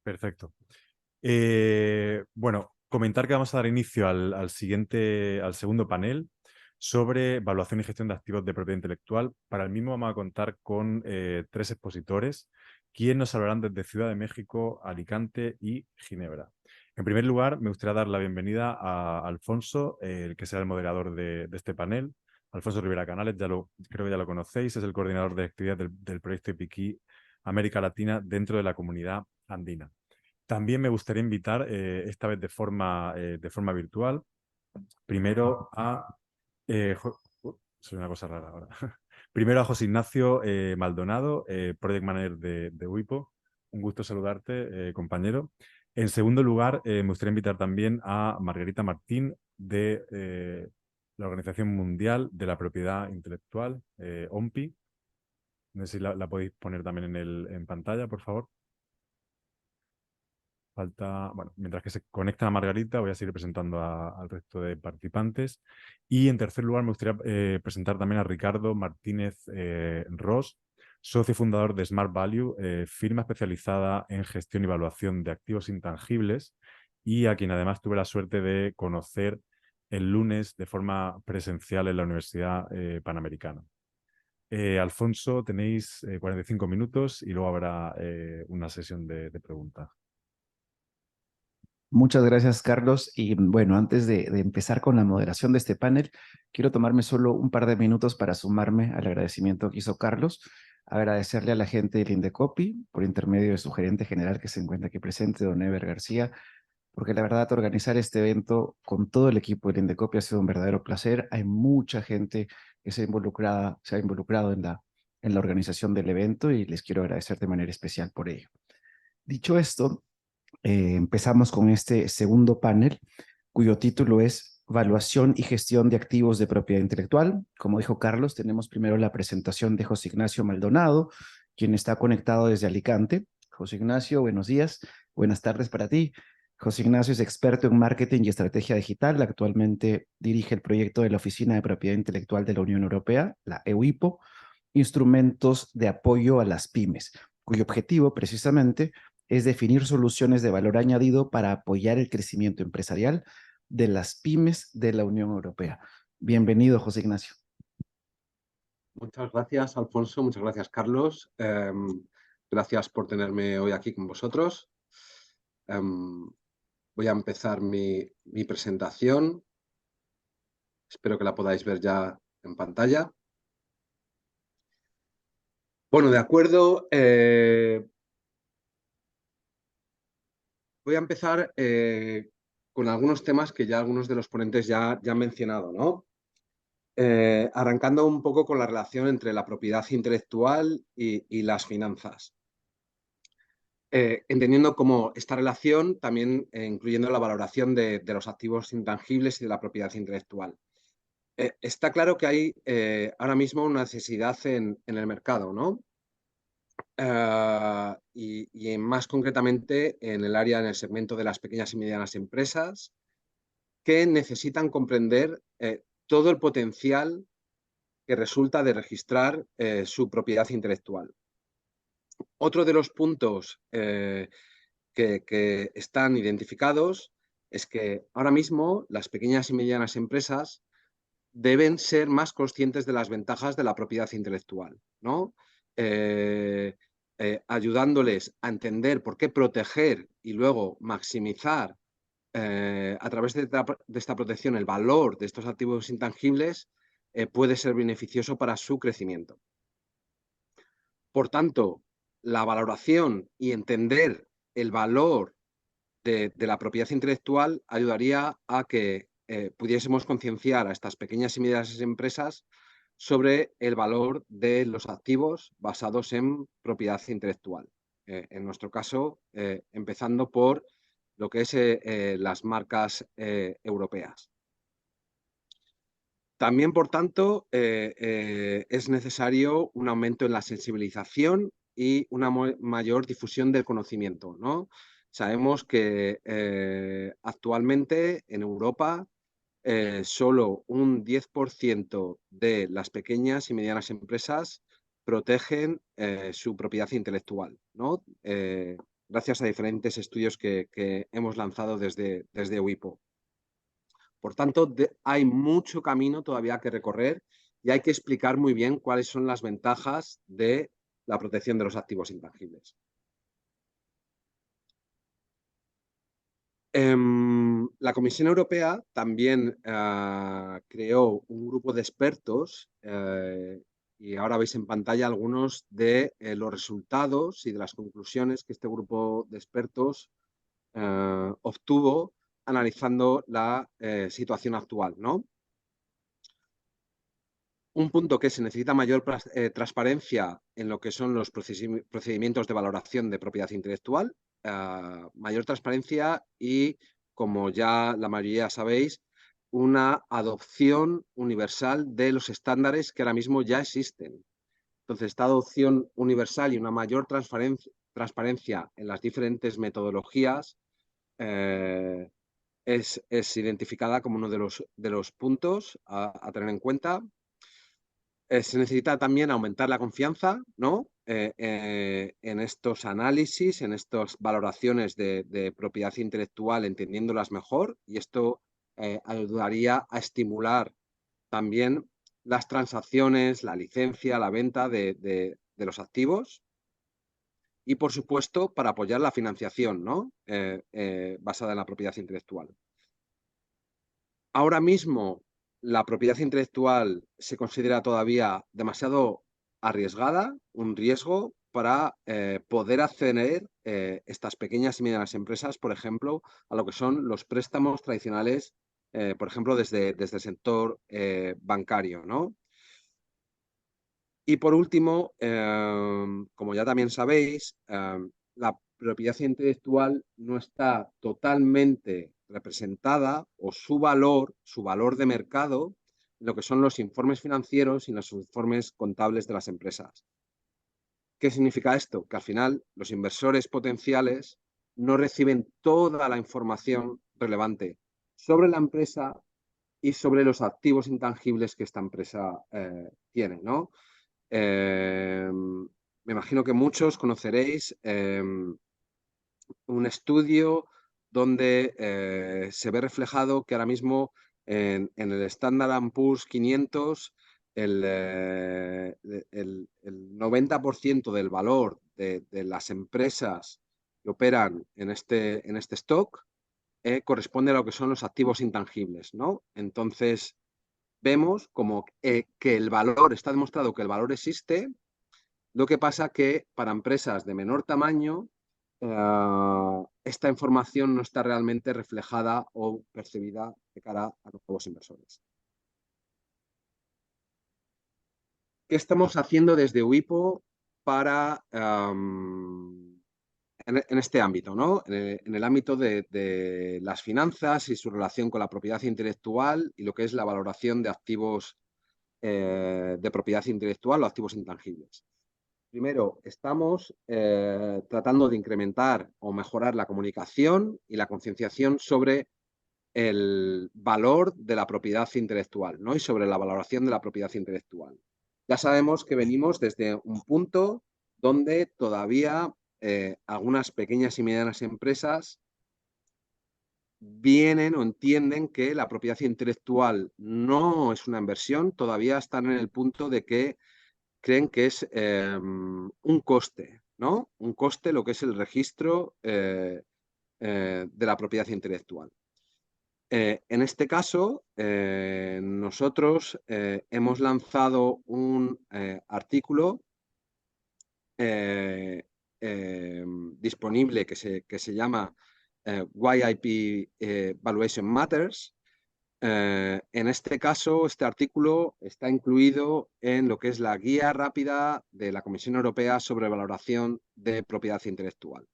Perfecto. Bueno, comentar que vamos a dar inicio al segundo panel sobre evaluación y gestión de activos de propiedad intelectual. Para el mismo vamos a contar con tres expositores, quienes nos hablarán desde Ciudad de México, Alicante y Ginebra. En primer lugar, me gustaría dar la bienvenida a Alfonso, el que será el moderador de este panel. Alfonso Rivera Canales, creo que ya lo conocéis, es el coordinador de actividades del proyecto IPIQui América Latina dentro de la comunidad andina. También me gustaría invitar, esta vez de forma virtual, primero a... soy una cosa rara ahora. Primero a José Ignacio Maldonado, Project Manager de WIPO. Un gusto saludarte, compañero. En segundo lugar, me gustaría invitar también a Margarita Martín de la Organización Mundial de la Propiedad Intelectual, OMPI. No sé si la podéis poner también en pantalla, por favor. Falta, bueno, mientras que se conecta a Margarita, voy a seguir presentando al resto de participantes. Y en tercer lugar, me gustaría presentar también a Ricardo Martínez Ros, socio fundador de Smart Value, firma especializada en gestión y evaluación de activos intangibles, y a quien además tuve la suerte de conocer el lunes de forma presencial en la Universidad Panamericana. Alfonso, tenéis 45 minutos y luego habrá una sesión de preguntas. Muchas gracias, Carlos. Y bueno, antes de empezar con la moderación de este panel, quiero tomarme solo un par de minutos para sumarme al agradecimiento que hizo Carlos, agradecerle a la gente del Indecopi por intermedio de su gerente general que se encuentra aquí presente, don Ever García, porque la verdad organizar este evento con todo el equipo del Indecopi ha sido un verdadero placer. Hay mucha gente que se ha involucrado en la organización del evento y les quiero agradecer de manera especial por ello. Dicho esto, empezamos con este segundo panel, cuyo título es Evaluación y Gestión de Activos de Propiedad Intelectual. Como dijo Carlos, tenemos primero la presentación de José Ignacio Maldonado, quien está conectado desde Alicante. José Ignacio, buenos días, buenas tardes para ti. José Ignacio es experto en marketing y estrategia digital. Actualmente dirige el proyecto de la Oficina de Propiedad Intelectual de la Unión Europea, la EUIPO, instrumentos de apoyo a las pymes, cuyo objetivo precisamente es definir soluciones de valor añadido para apoyar el crecimiento empresarial de las pymes de la Unión Europea. Bienvenido, José Ignacio. Muchas gracias, Alfonso. Muchas gracias, Carlos. Gracias por tenerme hoy aquí con vosotros. Voy a empezar mi presentación. Espero que la podáis ver ya en pantalla. Bueno, de acuerdo. Voy a empezar con algunos temas que ya algunos de los ponentes ya han mencionado, ¿no? Arrancando un poco con la relación entre la propiedad intelectual y las finanzas. Entendiendo como esta relación también incluyendo la valoración de los activos intangibles y de la propiedad intelectual. Está claro que hay ahora mismo una necesidad en el mercado, ¿no? Y más concretamente en el segmento de las pequeñas y medianas empresas que necesitan comprender todo el potencial que resulta de registrar su propiedad intelectual. Otro de los puntos que están identificados es que ahora mismo las pequeñas y medianas empresas deben ser más conscientes de las ventajas de la propiedad intelectual, ¿no? Ayudándoles a entender por qué proteger y luego maximizar a través de esta protección el valor de estos activos intangibles puede ser beneficioso para su crecimiento. Por tanto, la valoración y entender el valor de la propiedad intelectual ayudaría a que pudiésemos concienciar a estas pequeñas y medianas empresas sobre el valor de los activos basados en propiedad intelectual. En nuestro caso, empezando por lo que es las marcas europeas. También, por tanto, es necesario un aumento en la sensibilización y una mayor difusión del conocimiento, ¿no? Sabemos que actualmente en Europa solo un 10% de las pequeñas y medianas empresas protegen su propiedad intelectual, ¿no? gracias a diferentes estudios que hemos lanzado desde WIPO. Por tanto, hay mucho camino todavía que recorrer y hay que explicar muy bien cuáles son las ventajas de la protección de los activos intangibles. La Comisión Europea también creó un grupo de expertos y ahora veis en pantalla algunos de los resultados y de las conclusiones que este grupo de expertos obtuvo analizando la situación actual, ¿no? Un punto que se necesita mayor transparencia en lo que son los procedimientos de valoración de propiedad intelectual, mayor transparencia y, como ya la mayoría sabéis, una adopción universal de los estándares que ahora mismo ya existen. Entonces, esta adopción universal y una mayor transparencia en las diferentes metodologías es identificada como uno de los puntos a tener en cuenta. Se necesita también aumentar la confianza, ¿no? En estos análisis, en estas valoraciones de propiedad intelectual, entendiéndolas mejor, y esto ayudaría a estimular también las transacciones, la licencia, la venta de los activos y, por supuesto, para apoyar la financiación, ¿no? Basada en la propiedad intelectual. Ahora mismo la propiedad intelectual se considera todavía demasiado arriesgada, un riesgo para poder acceder estas pequeñas y medianas empresas, por ejemplo, a lo que son los préstamos tradicionales, por ejemplo, desde el sector bancario, ¿no? Y por último, como ya también sabéis, la propiedad intelectual no está totalmente representada o su valor de mercado en lo que son los informes financieros y los informes contables de las empresas. ¿Qué significa esto? Que al final los inversores potenciales no reciben toda la información relevante sobre la empresa y sobre los activos intangibles que esta empresa tiene, ¿no? Me imagino que muchos conoceréis un estudio donde se ve reflejado que ahora mismo en el Standard & Poor's 500 el 90% del valor de las empresas que operan en este stock corresponde a lo que son los activos intangibles, ¿no? Entonces, vemos como que el valor, está demostrado que el valor existe, lo que pasa que para empresas de menor tamaño esta información no está realmente reflejada o percibida de cara a los nuevos inversores. ¿Qué estamos haciendo desde WIPO para en este ámbito, ¿no? En el ámbito de las finanzas y su relación con la propiedad intelectual y lo que es la valoración de activos de propiedad intelectual o activos intangibles? Primero, estamos tratando de incrementar o mejorar la comunicación y la concienciación sobre el valor de la propiedad intelectual, ¿no? Y sobre la valoración de la propiedad intelectual. Ya sabemos que venimos desde un punto donde todavía algunas pequeñas y medianas empresas vienen o entienden que la propiedad intelectual no es una inversión, todavía están en el punto de que creen que es un coste, ¿no? Un coste lo que es el registro de la propiedad intelectual. En este caso, nosotros hemos lanzado un artículo disponible que se llama Why IP Valuation Matters. En este caso, este artículo está incluido en lo que es la guía rápida de la Comisión Europea sobre valoración de propiedad intelectual.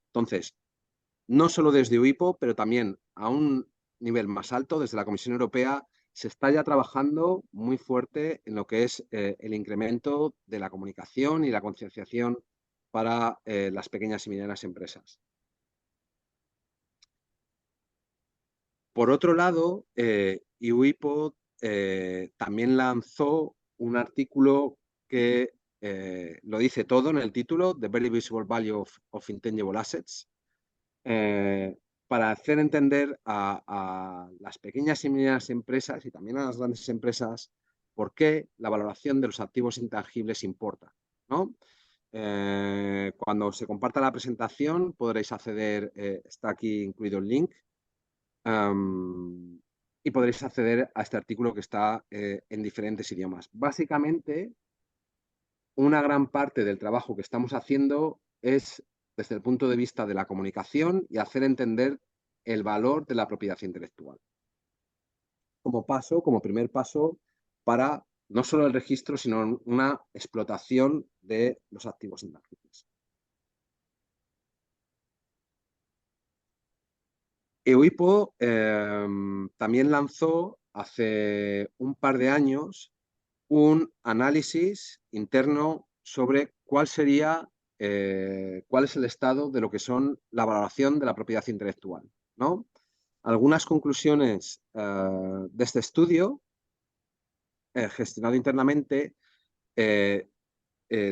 Entonces, no solo desde WIPO, pero también a un nivel más alto, desde la Comisión Europea, se está ya trabajando muy fuerte en lo que es el incremento de la comunicación y la concienciación para las pequeñas y medianas empresas. Por otro lado, WIPO también lanzó un artículo que lo dice todo en el título, The Very Visible Value of Intangible Assets, para hacer entender a las pequeñas y medianas empresas y también a las grandes empresas por qué la valoración de los activos intangibles importa, ¿no? Cuando se comparta la presentación podréis acceder, está aquí incluido el link, y podréis acceder a este artículo que está en diferentes idiomas. Básicamente, una gran parte del trabajo que estamos haciendo es desde el punto de vista de la comunicación y hacer entender el valor de la propiedad intelectual. Como primer paso para no solo el registro, sino una explotación de los activos intangibles. EUIPO también lanzó hace un par de años un análisis interno sobre cuál es el estado de lo que son la valoración de la propiedad intelectual, ¿no? Algunas conclusiones de este estudio, gestionado internamente,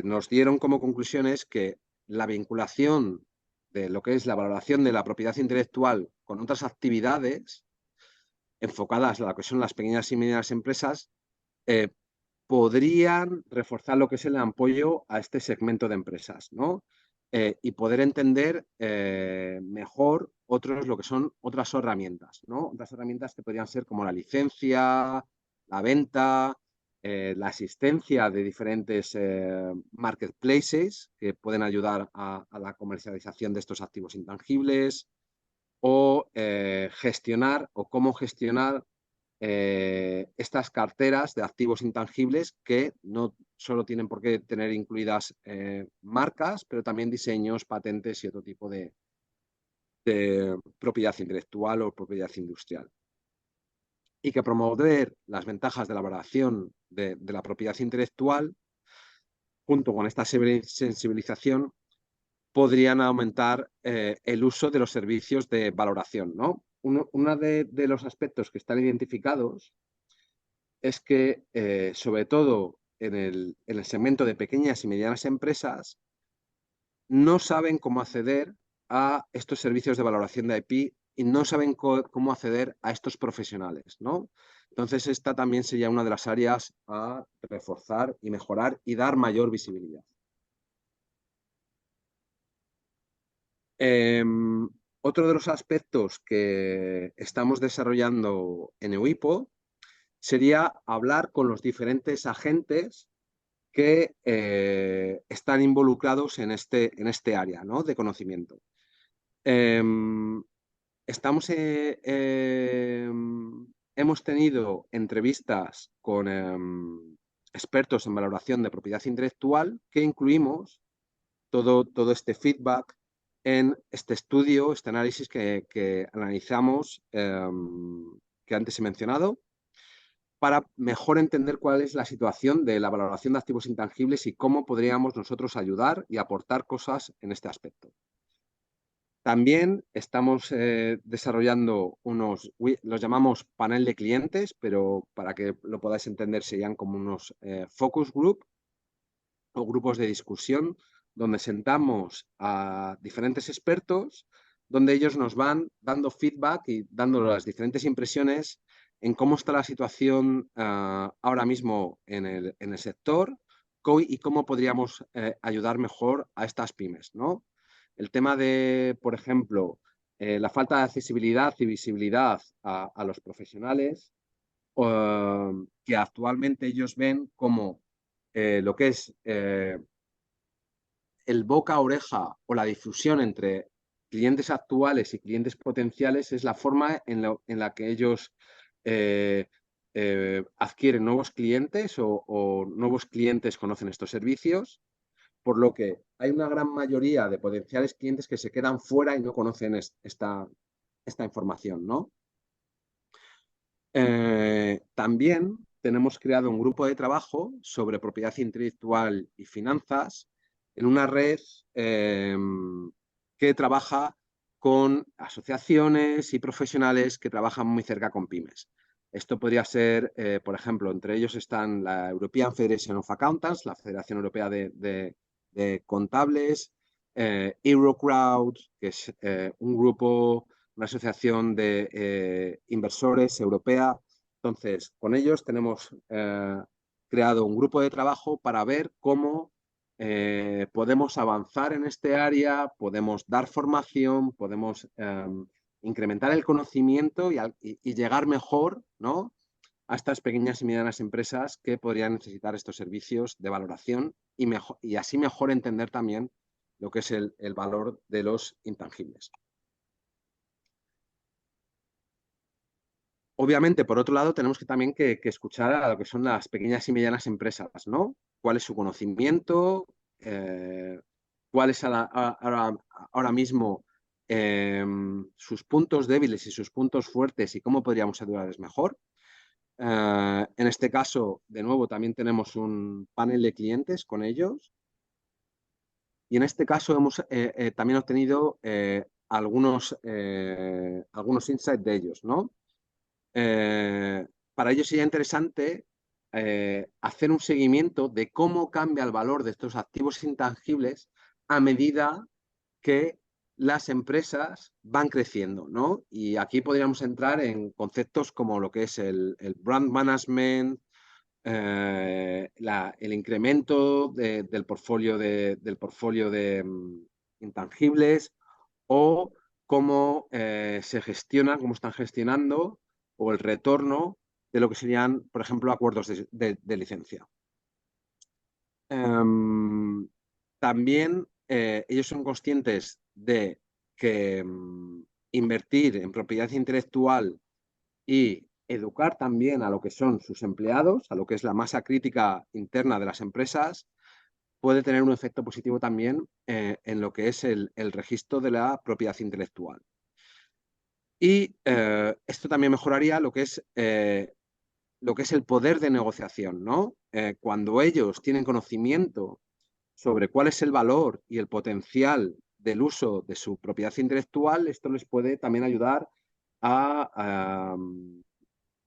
nos dieron como conclusiones que la vinculación de lo que es la valoración de la propiedad intelectual con otras actividades enfocadas a lo que son las pequeñas y medianas empresas podrían reforzar lo que es el apoyo a este segmento de empresas, ¿no? Y poder entender mejor lo que son otras herramientas, ¿no? Otras herramientas que podrían ser como la licencia, la venta, la asistencia de diferentes marketplaces que pueden ayudar a la comercialización de estos activos intangibles o gestionar o cómo gestionar estas carteras de activos intangibles que no solo tienen por qué tener incluidas marcas, pero también diseños, patentes y otro tipo de propiedad intelectual o propiedad industrial. Y que promover las ventajas de la valoración de la propiedad intelectual, junto con esta sensibilización, podrían aumentar el uso de los servicios de valoración, ¿no? Uno de los aspectos que están identificados es que, sobre todo en el segmento de pequeñas y medianas empresas, no saben cómo acceder a estos servicios de valoración de IP y no saben cómo acceder a estos profesionales, ¿no? Entonces, esta también sería una de las áreas a reforzar y mejorar y dar mayor visibilidad. Otro de los aspectos que estamos desarrollando en EUIPO sería hablar con los diferentes agentes que están involucrados en este área, ¿no? De conocimiento. Hemos tenido entrevistas con expertos en valoración de propiedad intelectual que incluimos todo este feedback en este estudio, este análisis que analizamos, que antes he mencionado, para mejor entender cuál es la situación de la valoración de activos intangibles y cómo podríamos nosotros ayudar y aportar cosas en este aspecto. También estamos desarrollando los llamamos panel de clientes, pero para que lo podáis entender serían como unos focus group o grupos de discusión donde sentamos a diferentes expertos, donde ellos nos van dando feedback y dando las diferentes impresiones en cómo está la situación ahora mismo en el sector y cómo podríamos ayudar mejor a estas pymes, ¿no? El tema de, por ejemplo, la falta de accesibilidad y visibilidad a los profesionales, que actualmente ellos ven como lo que es el boca a oreja o la difusión entre clientes actuales y clientes potenciales es la forma en la que ellos adquieren nuevos clientes o nuevos clientes conocen estos servicios, por lo que hay una gran mayoría de potenciales clientes que se quedan fuera y no conocen esta información, ¿no? También tenemos creado un grupo de trabajo sobre propiedad intelectual y finanzas en una red que trabaja con asociaciones y profesionales que trabajan muy cerca con pymes. Esto podría ser, por ejemplo, entre ellos están la European Federation of Accountants, la Federación Europea de Contables, Eurocrowd, que es un grupo, una asociación de inversores europea. Entonces, con ellos tenemos creado un grupo de trabajo para ver cómo podemos avanzar en este área, podemos dar formación, podemos incrementar el conocimiento y llegar mejor, ¿no?, a estas pequeñas y medianas empresas que podrían necesitar estos servicios de valoración y así mejor entender también lo que es el valor de los intangibles. Obviamente, por otro lado, tenemos también que escuchar a lo que son las pequeñas y medianas empresas, ¿no? ¿Cuál es su conocimiento? ¿Cuál es ahora mismo sus puntos débiles y sus puntos fuertes y cómo podríamos ayudarles mejor? En este caso, de nuevo, también tenemos un panel de clientes con ellos. Y en este caso hemos también obtenido algunos insights de ellos, ¿no? Para ellos sería interesante hacer un seguimiento de cómo cambia el valor de estos activos intangibles a medida que las empresas van creciendo, ¿no? Y aquí podríamos entrar en conceptos como lo que es el brand management, el incremento del portfolio de intangibles, o cómo se gestiona, cómo están gestionando, o el retorno de lo que serían, por ejemplo, acuerdos de licencia. También ellos son conscientes de que invertir en propiedad intelectual y educar también a lo que son sus empleados, a lo que es la masa crítica interna de las empresas, puede tener un efecto positivo también en lo que es el registro de la propiedad intelectual. Y esto también mejoraría lo que es el poder de negociación, ¿no? Cuando ellos tienen conocimiento sobre cuál es el valor y el potencial del uso de su propiedad intelectual, esto les puede también ayudar a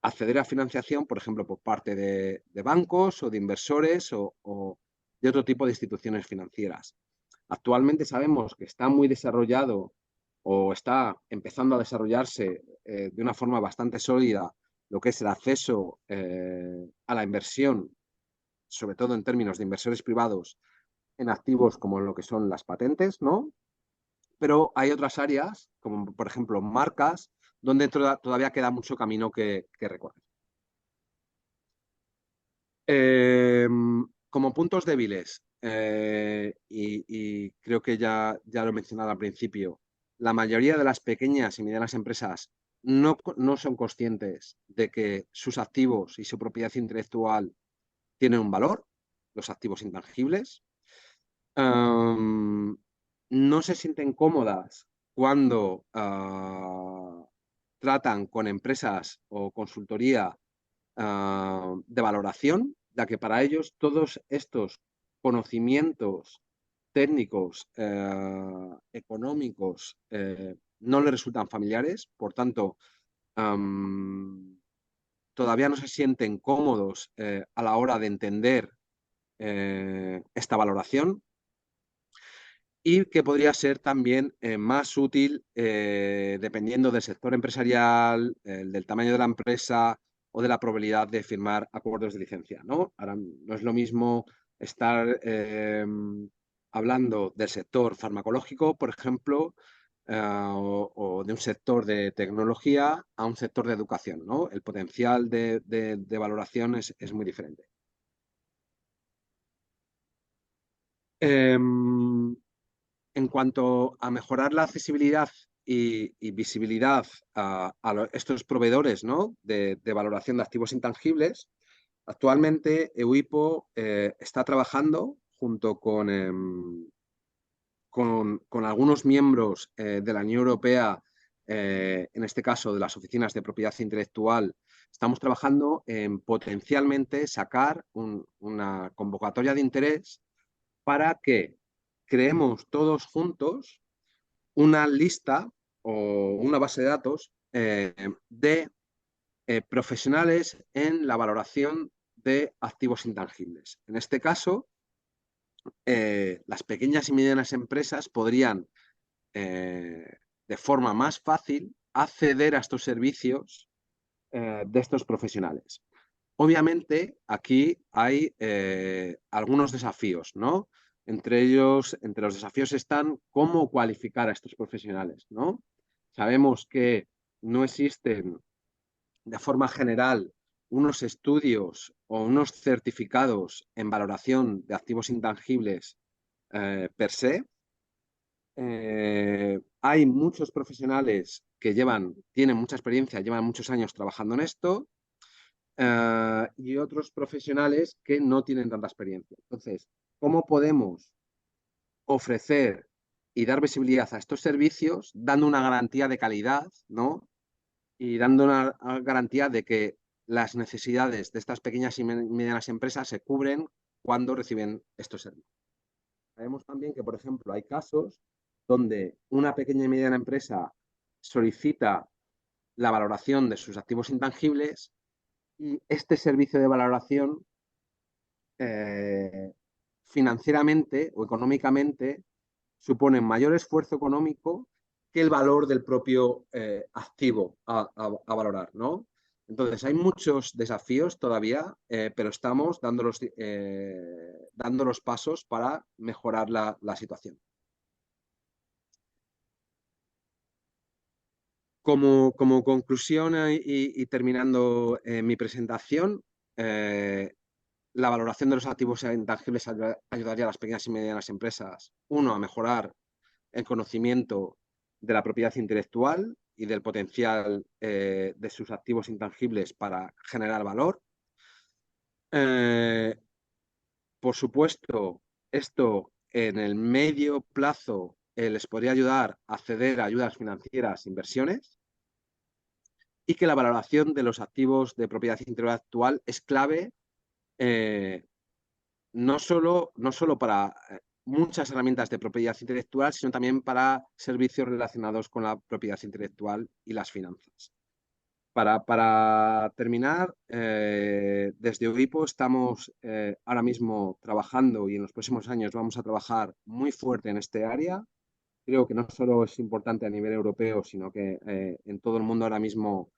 acceder a financiación, por ejemplo, por parte de bancos o de inversores o de otro tipo de instituciones financieras. Actualmente sabemos que está muy desarrollado o está empezando a desarrollarse de una forma bastante sólida lo que es el acceso a la inversión, sobre todo en términos de inversores privados, en activos como lo que son las patentes, ¿no? Pero hay otras áreas, como por ejemplo marcas, donde todavía queda mucho camino que recorrer. Como puntos débiles, y creo que ya lo he mencionado al principio, la mayoría de las pequeñas y medianas empresas no son conscientes de que sus activos y su propiedad intelectual tienen un valor, los activos intangibles. No se sienten cómodas cuando tratan con empresas o consultoría de valoración, ya que para ellos todos estos conocimientos técnicos, económicos, no les resultan familiares, por tanto, todavía no se sienten cómodos a la hora de entender esta valoración, y que podría ser también más útil dependiendo del sector empresarial, del tamaño de la empresa o de la probabilidad de firmar acuerdos de licencia, ¿no? Ahora no es lo mismo estar hablando del sector farmacológico, por ejemplo, o de un sector de tecnología a un sector de educación, ¿no? El potencial de valoración es muy diferente. En cuanto a mejorar la accesibilidad y visibilidad a estos proveedores, ¿no?, de valoración de activos intangibles, actualmente EUIPO está trabajando junto con algunos miembros de la Unión Europea, en este caso de las oficinas de propiedad intelectual. Estamos trabajando en potencialmente sacar una convocatoria de interés para que creemos todos juntos una lista o una base de datos de profesionales en la valoración de activos intangibles. En este caso, las pequeñas y medianas empresas podrían, de forma más fácil, acceder a estos servicios de estos profesionales. Obviamente, aquí hay algunos desafíos, ¿no? Entre los desafíos están cómo cualificar a estos profesionales, ¿no? Sabemos que no existen de forma general unos estudios o unos certificados en valoración de activos intangibles per se. Hay muchos profesionales que tienen mucha experiencia, llevan muchos años trabajando en esto, y otros profesionales que no tienen tanta experiencia. Entonces, ¿cómo podemos ofrecer y dar visibilidad a estos servicios dando una garantía de calidad, ¿no? Y dando una garantía de que las necesidades de estas pequeñas y medianas empresas se cubren cuando reciben estos servicios? Sabemos también que, por ejemplo, hay casos donde una pequeña y mediana empresa solicita la valoración de sus activos intangibles y este servicio de valoración financieramente o económicamente supone mayor esfuerzo económico que el valor del propio activo a valorar, ¿no? Entonces, hay muchos desafíos todavía, pero estamos dando los pasos para mejorar la situación. Como conclusión y terminando mi presentación, la valoración de los activos intangibles ayudaría a las pequeñas y medianas empresas, uno, a mejorar el conocimiento de la propiedad intelectual y del potencial de sus activos intangibles para generar valor. Por supuesto, esto en el medio plazo les podría ayudar a acceder a ayudas financieras, inversiones, y que la valoración de los activos de propiedad intelectual es clave, no solo para muchas herramientas de propiedad intelectual, sino también para servicios relacionados con la propiedad intelectual y las finanzas. Para terminar, desde Euripo estamos ahora mismo trabajando y en los próximos años vamos a trabajar muy fuerte en este área. Creo que no solo es importante a nivel europeo, sino que en todo el mundo ahora mismo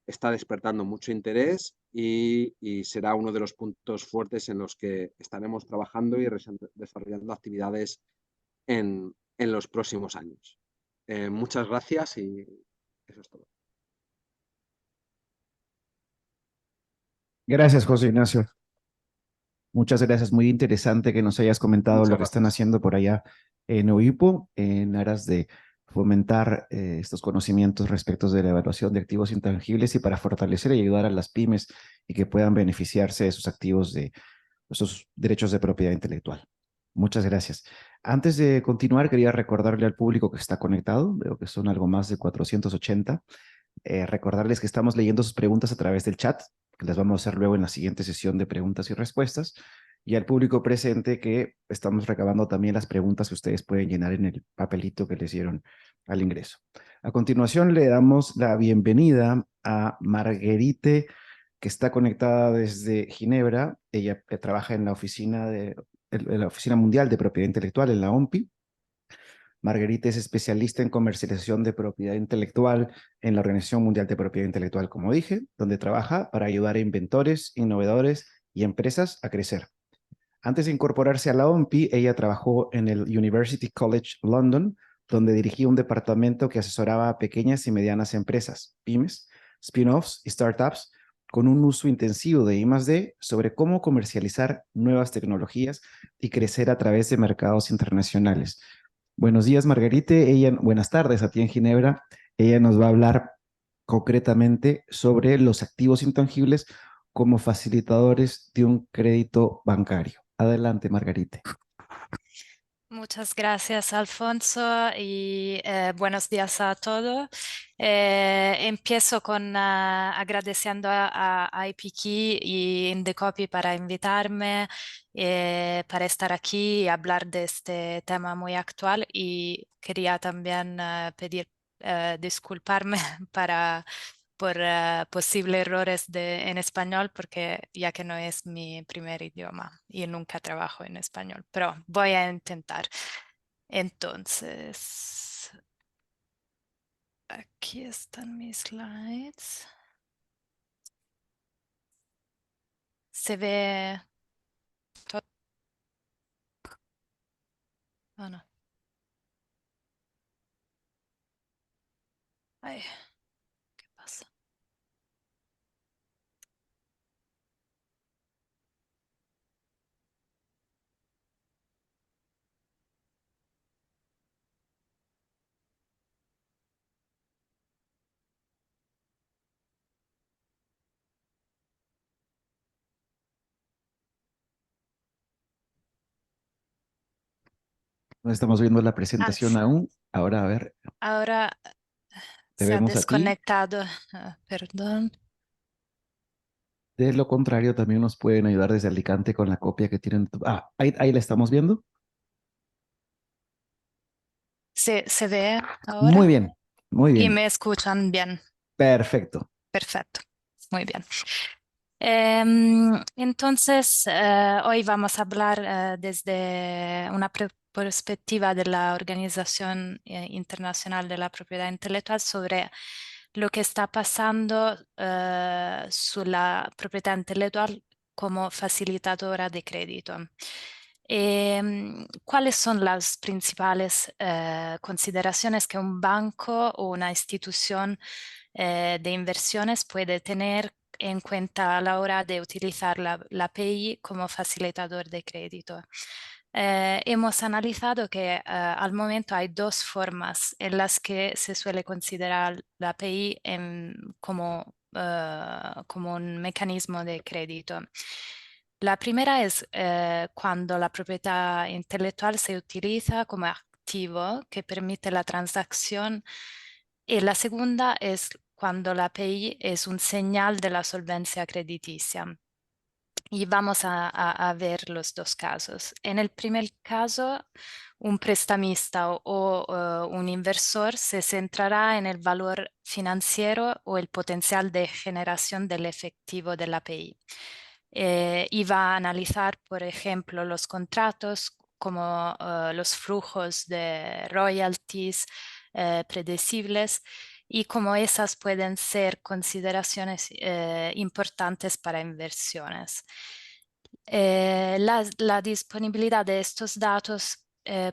está despertando mucho interés y será uno de los puntos fuertes en los que estaremos trabajando y desarrollando actividades en los próximos años. Muchas gracias y eso es todo. Gracias, José Ignacio. Muchas gracias. Muy interesante que nos hayas comentado Muchas lo que están gracias. haciendo por allá en OIPO en aras de fomentar estos conocimientos respecto de la evaluación de activos intangibles y para fortalecer y ayudar a las pymes y que puedan beneficiarse de sus activos, de sus derechos de propiedad intelectual. Muchas gracias. Antes de continuar, quería recordarle al público que está conectado, veo que son algo más de 480, recordarles que estamos leyendo sus preguntas a través del chat, que las vamos a hacer luego en la siguiente sesión de preguntas y respuestas, y al público presente que estamos recabando también las preguntas que ustedes pueden llenar en el papelito que les dieron al ingreso. A continuación le damos la bienvenida a Marguerite, que está conectada desde Ginebra. Ella trabaja en la Oficina Mundial de Propiedad Intelectual, en la OMPI. Marguerite es especialista en comercialización de propiedad intelectual en la Organización Mundial de Propiedad Intelectual, como dije, donde trabaja para ayudar a inventores, innovadores y empresas a crecer. Antes de incorporarse a la OMPI, ella trabajó en el University College London, donde dirigía un departamento que asesoraba a pequeñas y medianas empresas, pymes, spin-offs y startups, con un uso intensivo de I+D sobre cómo comercializar nuevas tecnologías y crecer a través de mercados internacionales. Buenos días, Margarite. Buenas tardes a ti en Ginebra. Ella nos va a hablar concretamente sobre los activos intangibles como facilitadores de un crédito bancario. Adelante, Margarite. Muchas gracias, Alfonso, y buenos días a todos. Empiezo con agradeciendo a IPKey y Indecopy para invitarme, para estar aquí y hablar de este tema muy actual, y quería también pedir disculparme por posibles errores en español, porque ya que no es mi primer idioma y nunca trabajo en español, pero voy a intentar. Entonces, aquí están mis slides. Se ve todo. Oh, no. Ay, ¿qué pasa? No estamos viendo la Ah, presentación aún. Ahora, a ver, ahora te se ha vemos a ti. desconectado. Perdón. De lo contrario, también nos pueden ayudar desde Alicante con la copia que tienen. Ahí la estamos viendo. ¿Se ve Muy ahora? bien, muy Y bien. me escuchan bien. Perfecto. Perfecto. Muy bien. Entonces, hoy vamos a hablar desde una perspectiva de la Organización Internacional de la Propiedad Intelectual sobre lo que está pasando sulla proprietà intellettuale como facilitadora de crédito. ¿Cuáles son las principales consideraciones que un banco o una institución de inversiones puede tener en cuenta a la hora de utilizar la API como facilitador de crédito? Hemos analizado que al momento hay dos formas en las que se suele considerar la API como un mecanismo de crédito. La primera es cuando la propiedad intelectual se utiliza como activo que permite la transacción, y la segunda es cuando la API es un señal de la solvencia crediticia. Y vamos a ver los dos casos. En el primer caso, un prestamista o un inversor se centrará en el valor financiero o el potencial de generación del efectivo de la API. Y va a analizar, por ejemplo, los contratos como los flujos de royalties predecibles y cómo esas pueden ser consideraciones importantes para inversiones. La disponibilidad de estos datos,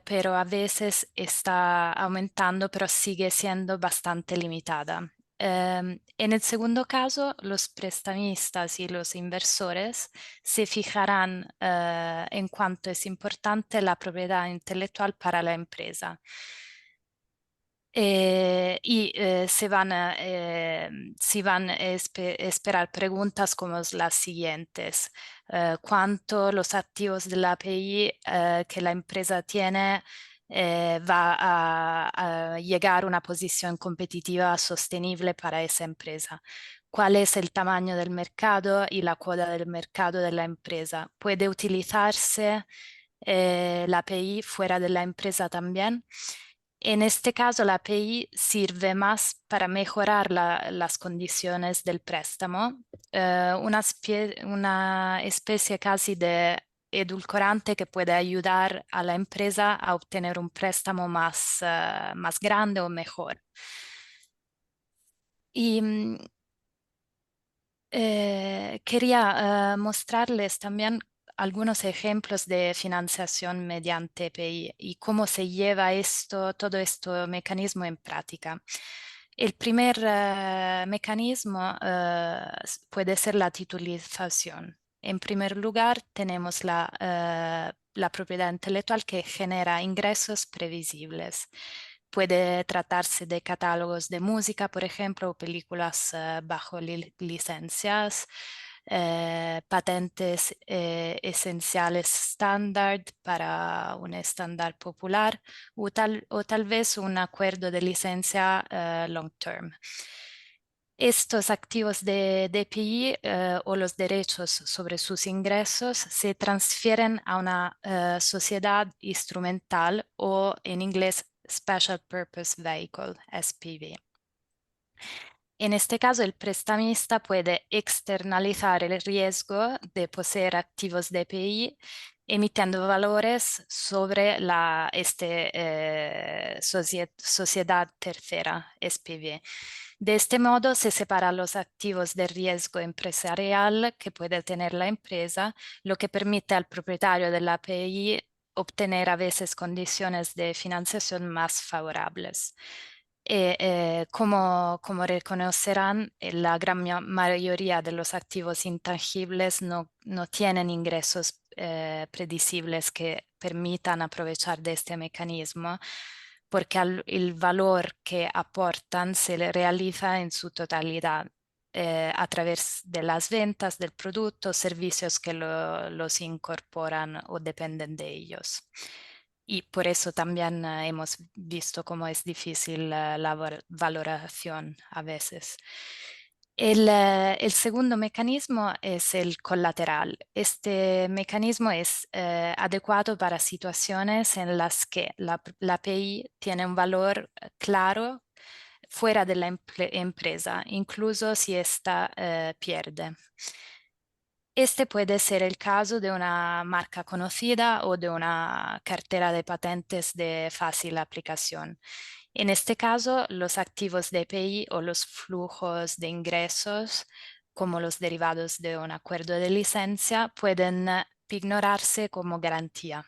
pero a veces está aumentando, pero sigue siendo bastante limitada. En el segundo caso, los prestamistas y los inversores se fijarán en cuánto es importante la propiedad intelectual para la empresa. Si van a esperar preguntas como las siguientes. ¿Cuánto los activos de la API que la empresa tiene va a llegar a una posición competitiva sostenible para esa empresa? ¿Cuál es el tamaño del mercado y la cuota del mercado de la empresa? ¿Puede utilizarse la API fuera de la empresa también? En este caso, la API sirve más para mejorar las condiciones del préstamo, una especie casi de edulcorante que puede ayudar a la empresa a obtener un préstamo más grande o mejor. Y quería mostrarles también algunos ejemplos de financiación mediante API y cómo se lleva todo este mecanismo en práctica. El primer mecanismo puede ser la titulización. En primer lugar, tenemos la propiedad intelectual que genera ingresos previsibles. Puede tratarse de catálogos de música, por ejemplo, o películas bajo licencias, patentes esenciales estándar para un estándar popular o tal vez un acuerdo de licencia long term. Estos activos de DPI o los derechos sobre sus ingresos se transfieren a una sociedad instrumental o en inglés Special Purpose Vehicle, SPV. En este caso, el prestamista puede externalizar el riesgo de poseer activos DPI emitiendo valores sobre sociedad tercera, SPV. De este modo se separan los activos de riesgo empresarial que puede tener la empresa, lo que permite al propietario de la API obtener a veces condiciones de financiación más favorables. Como reconocerán, la gran mayoría de los activos intangibles no tienen ingresos predecibles que permitan aprovechar de este mecanismo, porque el valor que aportan se le realiza en su totalidad a través de las ventas del producto, servicios que los incorporan o dependen de ellos. Y por eso también hemos visto cómo es difícil la valoración a veces. El segundo mecanismo es el colateral. Este mecanismo es adecuado para situaciones en las que la API tiene un valor claro fuera de la empresa, incluso si ésta pierde. Este puede ser el caso de una marca conocida o de una cartera de patentes de fácil aplicación. En este caso, los activos de EPI o los flujos de ingresos, como los derivados de un acuerdo de licencia, pueden ignorarse como garantía.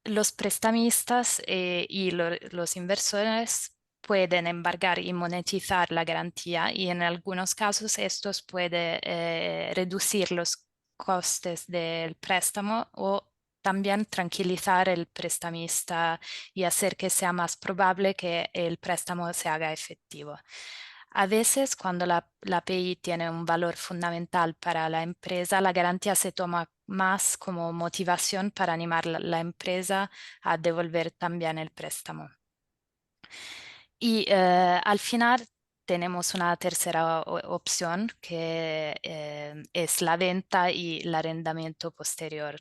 Los prestamistas y los inversores pueden embargar y monetizar la garantía y en algunos casos estos pueden reducir los costes del préstamo o también tranquilizar el prestamista y hacer que sea más probable que el préstamo se haga efectivo. A veces, cuando la API tiene un valor fundamental para la empresa, la garantía se toma más como motivación para animar la empresa a devolver también el préstamo. Y al final tenemos una tercera opción que es la venta y el arrendamiento posterior.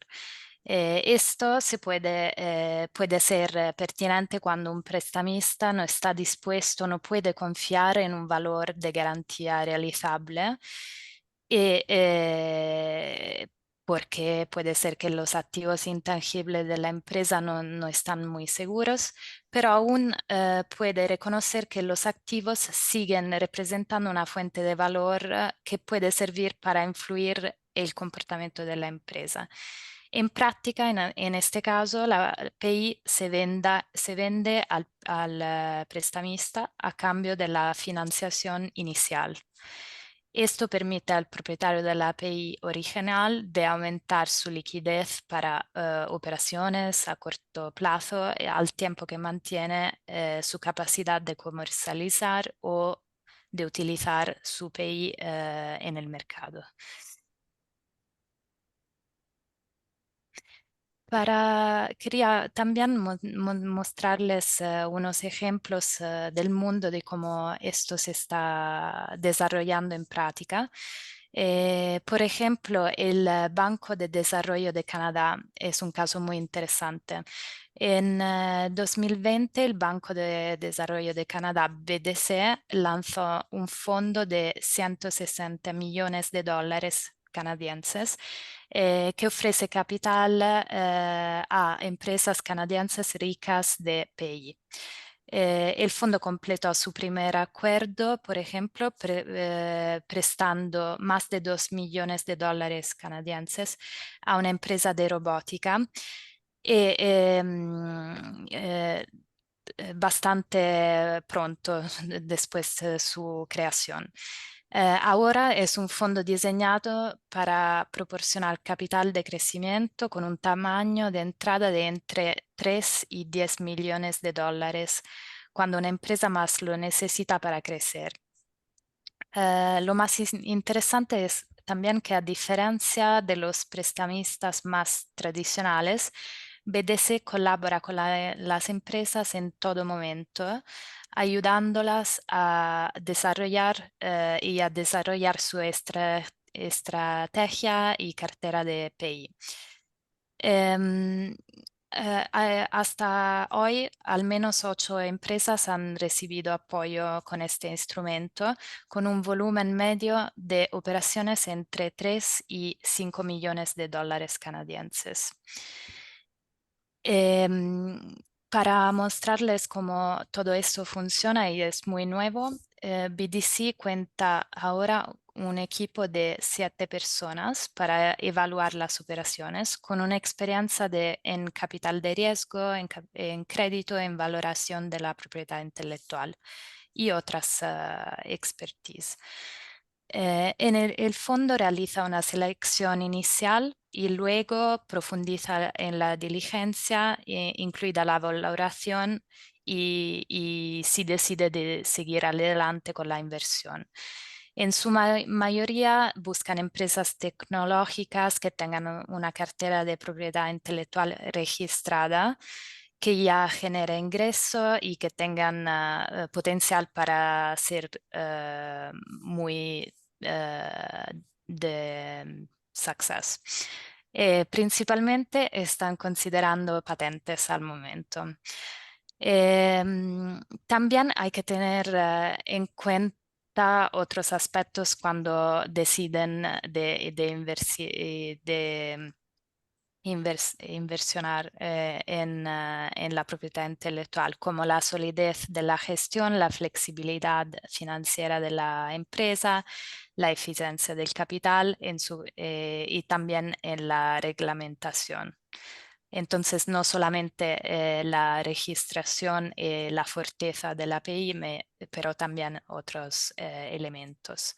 Esto puede ser pertinente cuando un prestamista no está dispuesto, no puede confiar en un valor de garantía realizable porque puede ser que los activos intangibles de la empresa no están muy seguros, pero aún puede reconocer que los activos siguen representando una fuente de valor que puede servir para influir el comportamiento de la empresa. En práctica, en este caso, la API se vende al prestamista a cambio de la financiación inicial. Esto permite al propietario de la API original de aumentar su liquidez para operaciones a corto plazo al tiempo que mantiene su capacidad de comercializar o de utilizar su API en el mercado. Quería también mostrarles unos ejemplos del mundo de cómo esto se está desarrollando en práctica. Por ejemplo, el Banco de Desarrollo de Canadá es un caso muy interesante. En 2020, el Banco de Desarrollo de Canadá, BDC, lanzó un fondo de 160 millones de dólares canadienses que ofrece capital a empresas canadienses ricas de PI. El fondo completó su primer acuerdo, por ejemplo, prestando más de 2 millones de dólares canadienses a una empresa de robótica bastante pronto después de su creación. Ahora es un fondo diseñado para proporcionar capital de crecimiento con un tamaño de entrada de entre 3 y 10 millones de dólares cuando una empresa más lo necesita para crecer. Lo más interesante es también que a diferencia de los prestamistas más tradicionales, BDC colabora con las empresas en todo momento, ayudándolas a desarrollar su estrategia y cartera de PI. Hasta hoy, al menos 8 empresas han recibido apoyo con este instrumento, con un volumen medio de operaciones entre 3 y 5 millones de dólares canadienses. Para mostrarles cómo todo esto funciona y es muy nuevo, BDC cuenta ahora un equipo de 7 personas para evaluar las operaciones con una experiencia en capital de riesgo, en crédito, en valoración de la propiedad intelectual y otras expertise. El fondo realiza una selección inicial y luego profundiza en la diligencia, incluida la valoración y si decide de seguir adelante con la inversión. En su mayoría buscan empresas tecnológicas que tengan una cartera de propiedad intelectual registrada, que ya genere ingreso y que tengan potencial para ser muy de success. Principalmente están considerando patentes al momento. También hay que tener en cuenta otros aspectos cuando deciden de inversionar en la propiedad intelectual, como la solidez de la gestión, la flexibilidad financiera de la empresa, la eficiencia del capital y también en la reglamentación. Entonces, no solamente la registración y la fortaleza de la API, pero también otros elementos.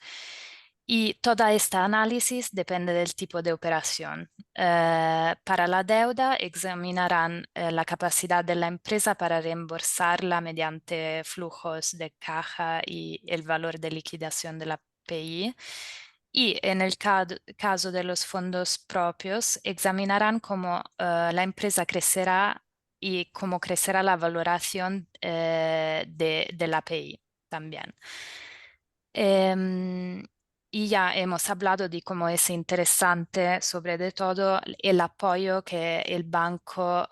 Y toda esta análisis depende del tipo de operación. Para la deuda examinarán la capacidad de la empresa para reembolsarla mediante flujos de caja y el valor de liquidación de la API. Y en el caso de los fondos propios, examinarán cómo la empresa crecerá y cómo crecerá la valoración de la API también. Y ya hemos hablado de cómo es interesante, sobre todo, el apoyo que el banco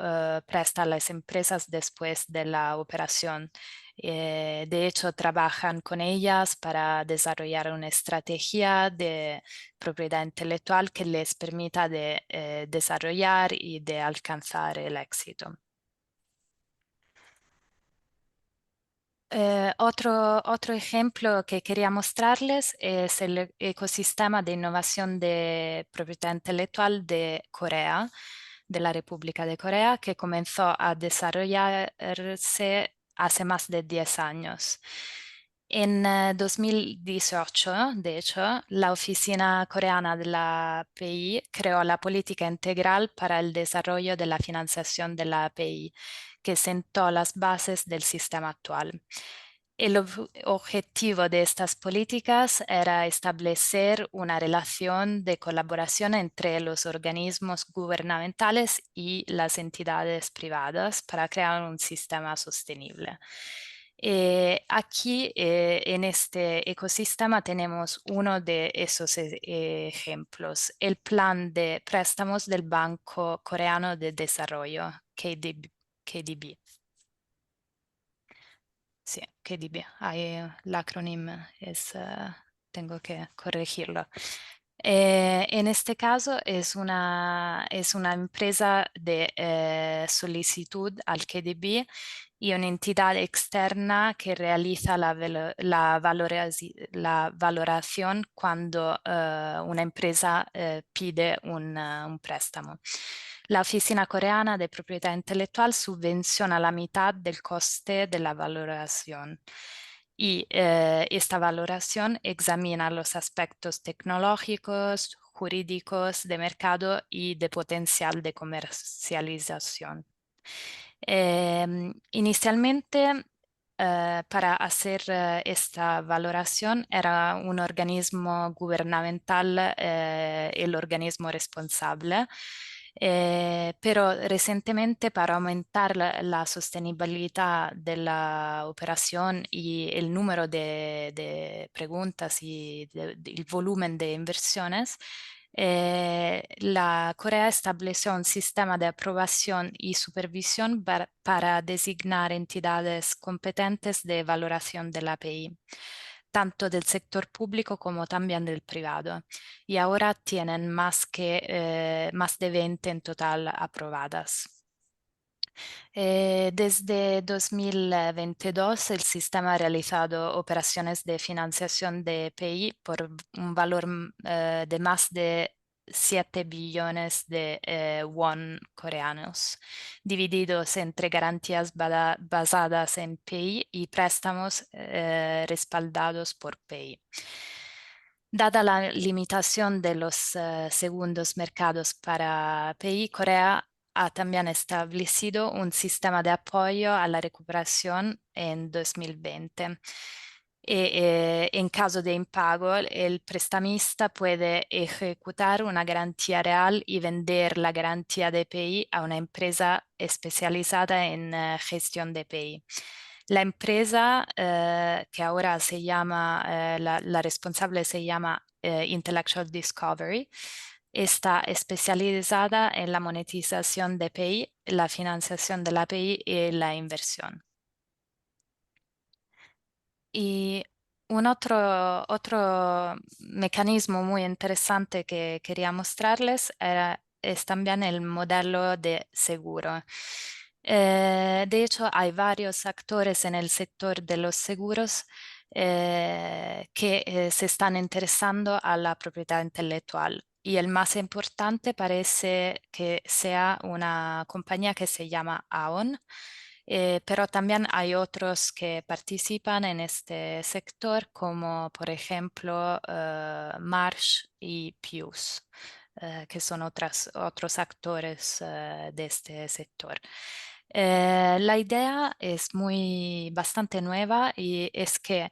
presta a las empresas después de la operación. De hecho, trabajan con ellas para desarrollar una estrategia de propiedad intelectual que les permita de desarrollar y de alcanzar el éxito. Otro ejemplo que quería mostrarles es el ecosistema de innovación de propiedad intelectual de Corea, de la República de Corea, que comenzó a desarrollarse hace más de 10 años. En 2018, de hecho, la Oficina Coreana de la API creó la política integral para el desarrollo de la financiación de la API, que sentó las bases del sistema actual. El objetivo de estas políticas era establecer una relación de colaboración entre los organismos gubernamentales y las entidades privadas para crear un sistema sostenible. Aquí, en este ecosistema, tenemos uno de esos ejemplos, el plan de préstamos del Banco Coreano de Desarrollo, KDB. Sí, KDB. El acrónimo tengo que corregirlo. En este caso es una empresa de solicitud al KDB y una entidad externa que realiza la valoración cuando una empresa pide un préstamo. La Oficina Coreana de Propiedad Intelectual subvenciona la mitad del coste de la valoración. Y esta valoración examina los aspectos tecnológicos, jurídicos, de mercado y de potencial de comercialización. Inicialmente, para hacer esta valoración era un organismo gubernamental el organismo responsable. Pero recientemente, para aumentar la sostenibilidad de la operación y el número de preguntas y el volumen de inversiones, La Corea estableció un sistema de aprobación y supervisión para designar entidades competentes de valoración de la API, tanto del sector público como también del privado. Y ahora tienen más de 20 en total aprobadas. Desde 2022 el sistema ha realizado operaciones de financiación de PI por un valor de más de 7 billones de won coreanos, divididos entre garantías basadas en PI y préstamos respaldados por PI. Dada la limitación de los segundos mercados para PI, Corea ha también establecido un sistema de apoyo a la recuperación en 2020. En caso de impago, el prestamista puede ejecutar una garantía real y vender la garantía de PI a una empresa especializada en gestión de PI. La empresa que ahora se llama, la responsable se llama Intellectual Discovery, está especializada en la monetización de API, la financiación de la API y la inversión. Y un otro mecanismo muy interesante que quería mostrarles es también el modelo de seguro. De hecho, hay varios actores en el sector de los seguros que se están interesando a la propiedad intelectual. Y el más importante parece que sea una compañía que se llama Aon, pero también hay otros que participan en este sector, como por ejemplo Marsh y Pius, que son otros actores de este sector. La idea es bastante nueva y es que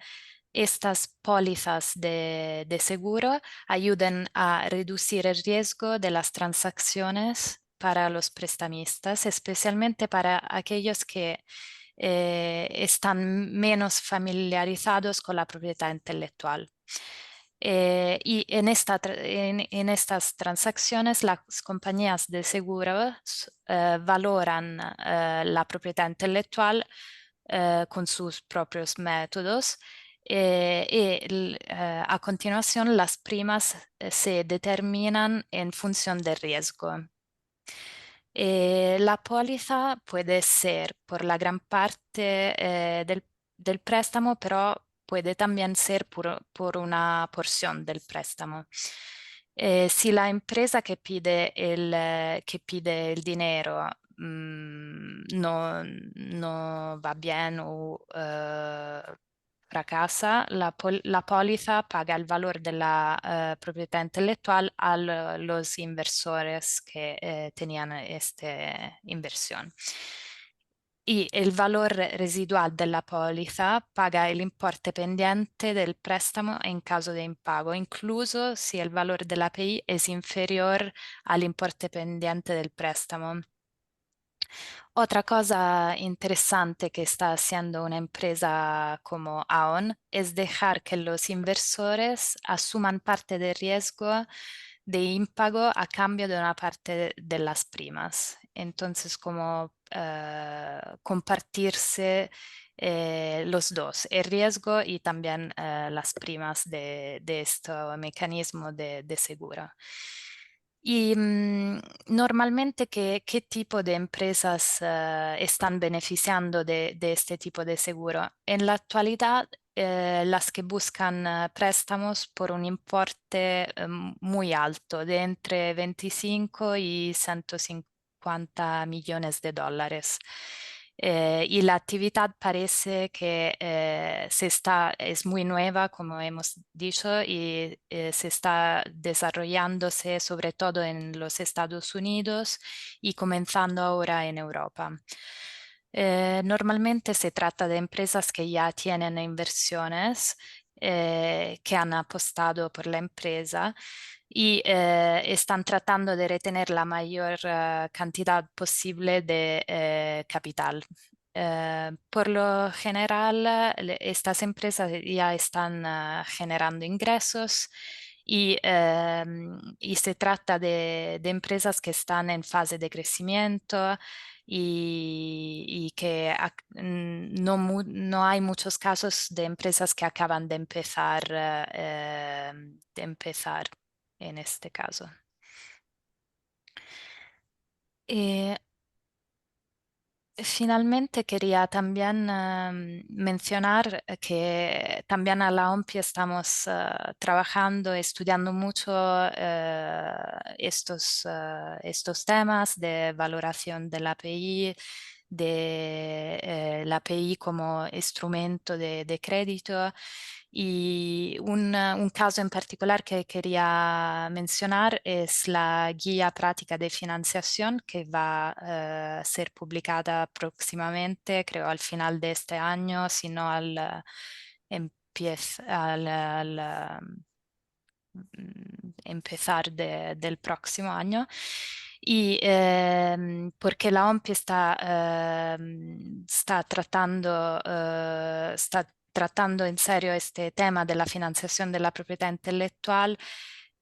estas pólizas de seguro ayuden a reducir el riesgo de las transacciones para los prestamistas, especialmente para aquellos que están menos familiarizados con la propiedad intelectual. Y en estas transacciones las compañías de seguros valoran la propiedad intelectual con sus propios métodos y a continuación las primas se determinan en función del riesgo. La póliza puede ser por la gran parte del préstamo, pero puede también ser por una porción del préstamo. Si la empresa que pide el dinero no va bien o fracasa, la póliza paga el valor de la propiedad intelectual a los inversores que tenían esta inversión. Y el valor residual de la póliza paga el importe pendiente del préstamo en caso de impago, incluso si el valor de la API es inferior al importe pendiente del préstamo. Otra cosa interesante que está haciendo una empresa como Aon es dejar que los inversores asuman parte del riesgo de impago a cambio de una parte de las primas. Entonces, como compartirse los dos, el riesgo y también las primas de este mecanismo de seguro. Y normalmente, ¿qué tipo de empresas están beneficiando de este tipo de seguro? En la actualidad, las que buscan préstamos por un importe muy alto, de entre 25 y 150 millones de dólares. Y la actividad parece que es muy nueva, como hemos dicho, y se está desarrollándose sobre todo en los Estados Unidos y comenzando ahora en Europa. Normalmente se trata de empresas que ya tienen inversiones, que han apostado por la empresa y están tratando de retener la mayor cantidad posible de capital. Por lo general, estas empresas ya están generando ingresos y se trata de empresas que están en fase de crecimiento y que no hay muchos casos de empresas que acaban de empezar en este caso. Finalmente quería también mencionar que también a la OMPI estamos trabajando, estudiando mucho estos temas de valoración del API, de la API como instrumento de crédito. Y un caso en particular que quería mencionar es la guía práctica de financiación que va a ser publicada próximamente, creo al final de este año, sino al empezar del próximo año. Y porque la OMPI está tratando en serio este tema de la financiación de la propiedad intelectual,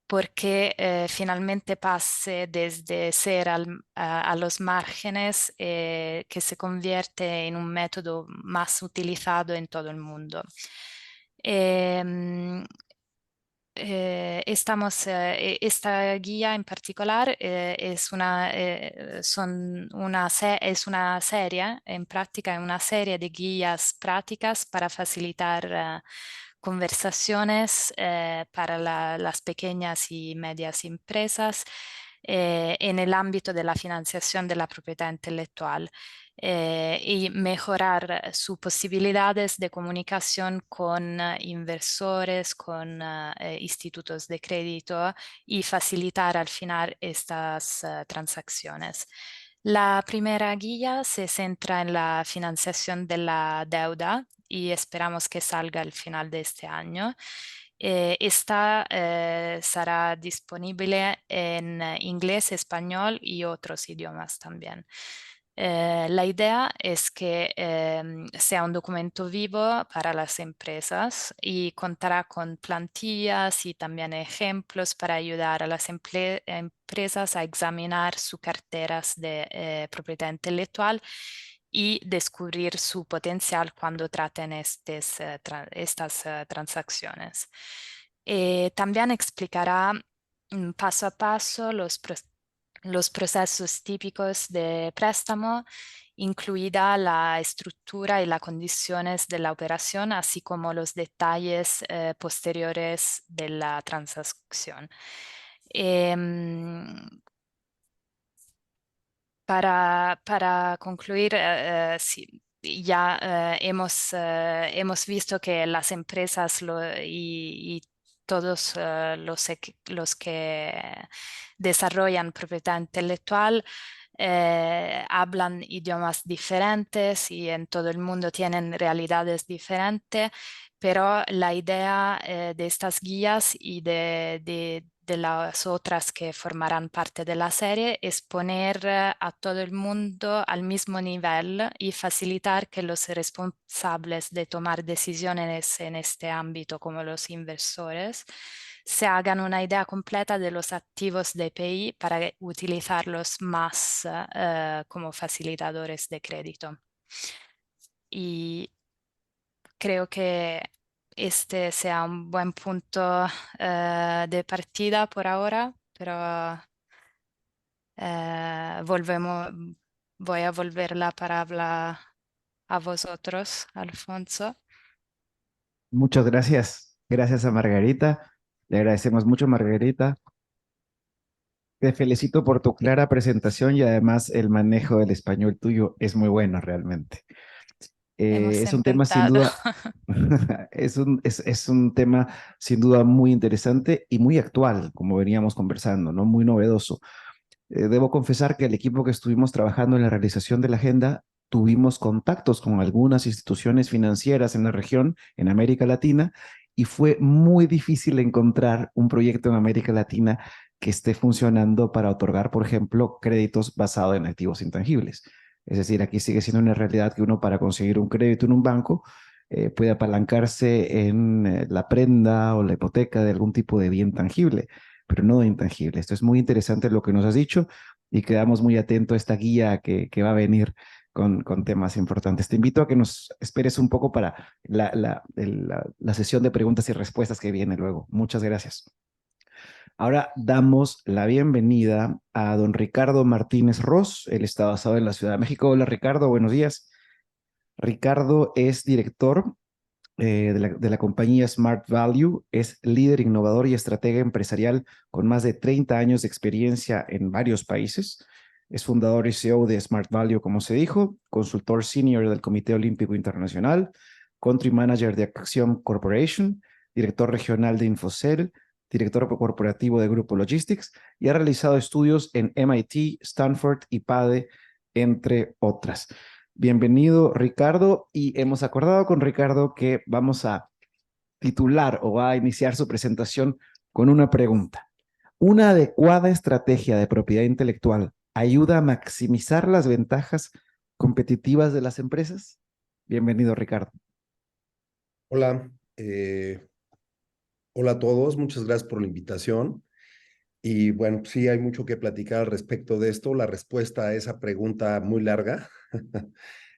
porque finalmente pase desde ser a los márgenes que se convierte en un método más utilizado en todo el mundo. Esta guía en particular es una serie, en práctica, una serie de guías prácticas para facilitar conversaciones para las pequeñas y medias empresas en el ámbito de la financiación de la propiedad intelectual. Y mejorar sus posibilidades de comunicación con inversores, con institutos de crédito y facilitar al final estas transacciones. La primera guía se centra en la financiación de la deuda y esperamos que salga al final de este año. Esta será disponible en inglés, español y otros idiomas también. La idea es que sea un documento vivo para las empresas y contará con plantillas y también ejemplos para ayudar a las empresas a examinar sus carteras de propiedad intelectual y descubrir su potencial cuando traten estas transacciones. También explicará paso a paso los procesos típicos de préstamo, incluida la estructura y las condiciones de la operación, así como los detalles posteriores de la transacción. Para concluir, sí, ya hemos visto que las empresas y todos los que desarrollan propiedad intelectual hablan idiomas diferentes y en todo el mundo tienen realidades diferentes, pero la idea de estas guías y de las otras que formarán parte de la serie es poner a todo el mundo al mismo nivel y facilitar que los responsables de tomar decisiones en este ámbito, como los inversores, se hagan una idea completa de los activos de EPI para utilizarlos más como facilitadores de crédito. Y creo que este sea un buen punto de partida por ahora, pero voy a volver la palabra a vosotros, Alfonso. Muchas gracias. Gracias a Margarita. Le agradecemos mucho, Margarita. Te felicito por tu clara presentación y además el manejo del español tuyo es muy bueno realmente. Hemos Es un tema sin intentado. duda, es un tema sin duda muy interesante y muy actual, como veníamos conversando, ¿no? Muy novedoso. Debo confesar que el equipo que estuvimos trabajando en la realización de la agenda tuvimos contactos con algunas instituciones financieras en la región, en América Latina, y fue muy difícil encontrar un proyecto en América Latina que esté funcionando para otorgar, por ejemplo, créditos basados en activos intangibles. Es decir, aquí sigue siendo una realidad que uno para conseguir un crédito en un banco puede apalancarse en la prenda o la hipoteca de algún tipo de bien tangible, pero no de intangible. Esto es muy interesante lo que nos has dicho y quedamos muy atentos a esta guía que va a venir con temas importantes. Te invito a que nos esperes un poco para la sesión de preguntas y respuestas que viene luego. Muchas gracias. Ahora damos la bienvenida a don Ricardo Martínez Ross. Él está basado en la Ciudad de México. Hola Ricardo, buenos días. Ricardo es director de la compañía Smart Value, es líder innovador y estratega empresarial con más de 30 años de experiencia en varios países. Es fundador y CEO de Smart Value, como se dijo, consultor senior del Comité Olímpico Internacional, country manager de Acxiom Corporation, director regional de Infocel, director corporativo de Grupo Logistics y ha realizado estudios en MIT, Stanford y PADE, entre otras. Bienvenido, Ricardo, y hemos acordado con Ricardo que vamos a titular o a iniciar su presentación con una pregunta. ¿Una adecuada estrategia de propiedad intelectual ayuda a maximizar las ventajas competitivas de las empresas? Bienvenido, Ricardo. Hola, hola a todos, muchas gracias por la invitación. Y bueno, sí hay mucho que platicar al respecto de esto. La respuesta a esa pregunta muy larga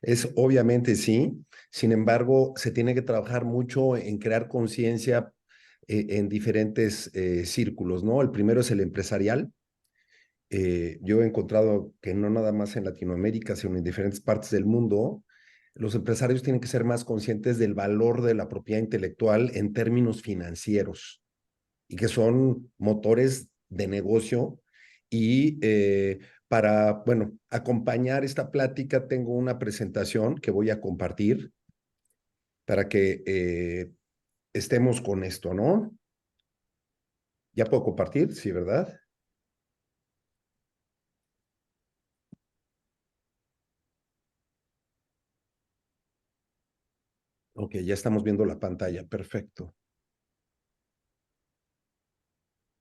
es obviamente sí. Sin embargo, se tiene que trabajar mucho en crear conciencia en diferentes círculos, ¿no? El primero es el empresarial. Yo he encontrado que no nada más en Latinoamérica, sino en diferentes partes del mundo, los empresarios tienen que ser más conscientes del valor de la propiedad intelectual en términos financieros y que son motores de negocio. Y para, bueno, acompañar esta plática tengo una presentación que voy a compartir para que estemos con esto, ¿no? ¿Ya puedo compartir? Sí, ¿verdad? Ok, ya estamos viendo la pantalla, perfecto.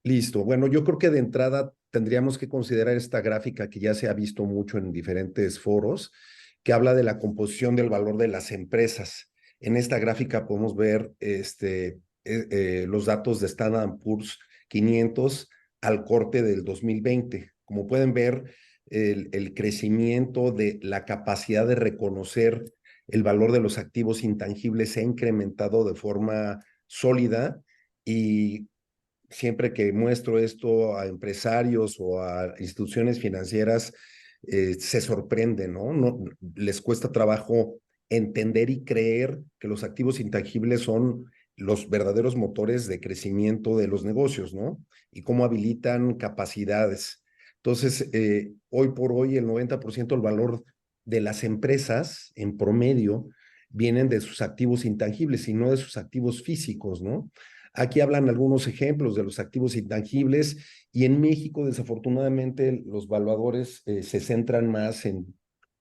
Listo. Bueno, yo creo que de entrada tendríamos que considerar esta gráfica que ya se ha visto mucho en diferentes foros, que habla de la composición del valor de las empresas. En esta gráfica podemos ver los datos de Standard & Poor's 500 al corte del 2020. Como pueden ver, el crecimiento de la capacidad de reconocer el valor de los activos intangibles se ha incrementado de forma sólida y siempre que muestro esto a empresarios o a instituciones financieras, se sorprenden, ¿no? No les cuesta trabajo entender y creer que los activos intangibles son los verdaderos motores de crecimiento de los negocios, ¿no? Y cómo habilitan capacidades. Entonces, hoy por hoy, el 90% del valor de las empresas, en promedio, vienen de sus activos intangibles y no de sus activos físicos, ¿no? Aquí hablan algunos ejemplos de los activos intangibles y en México, desafortunadamente, los valuadores se centran más en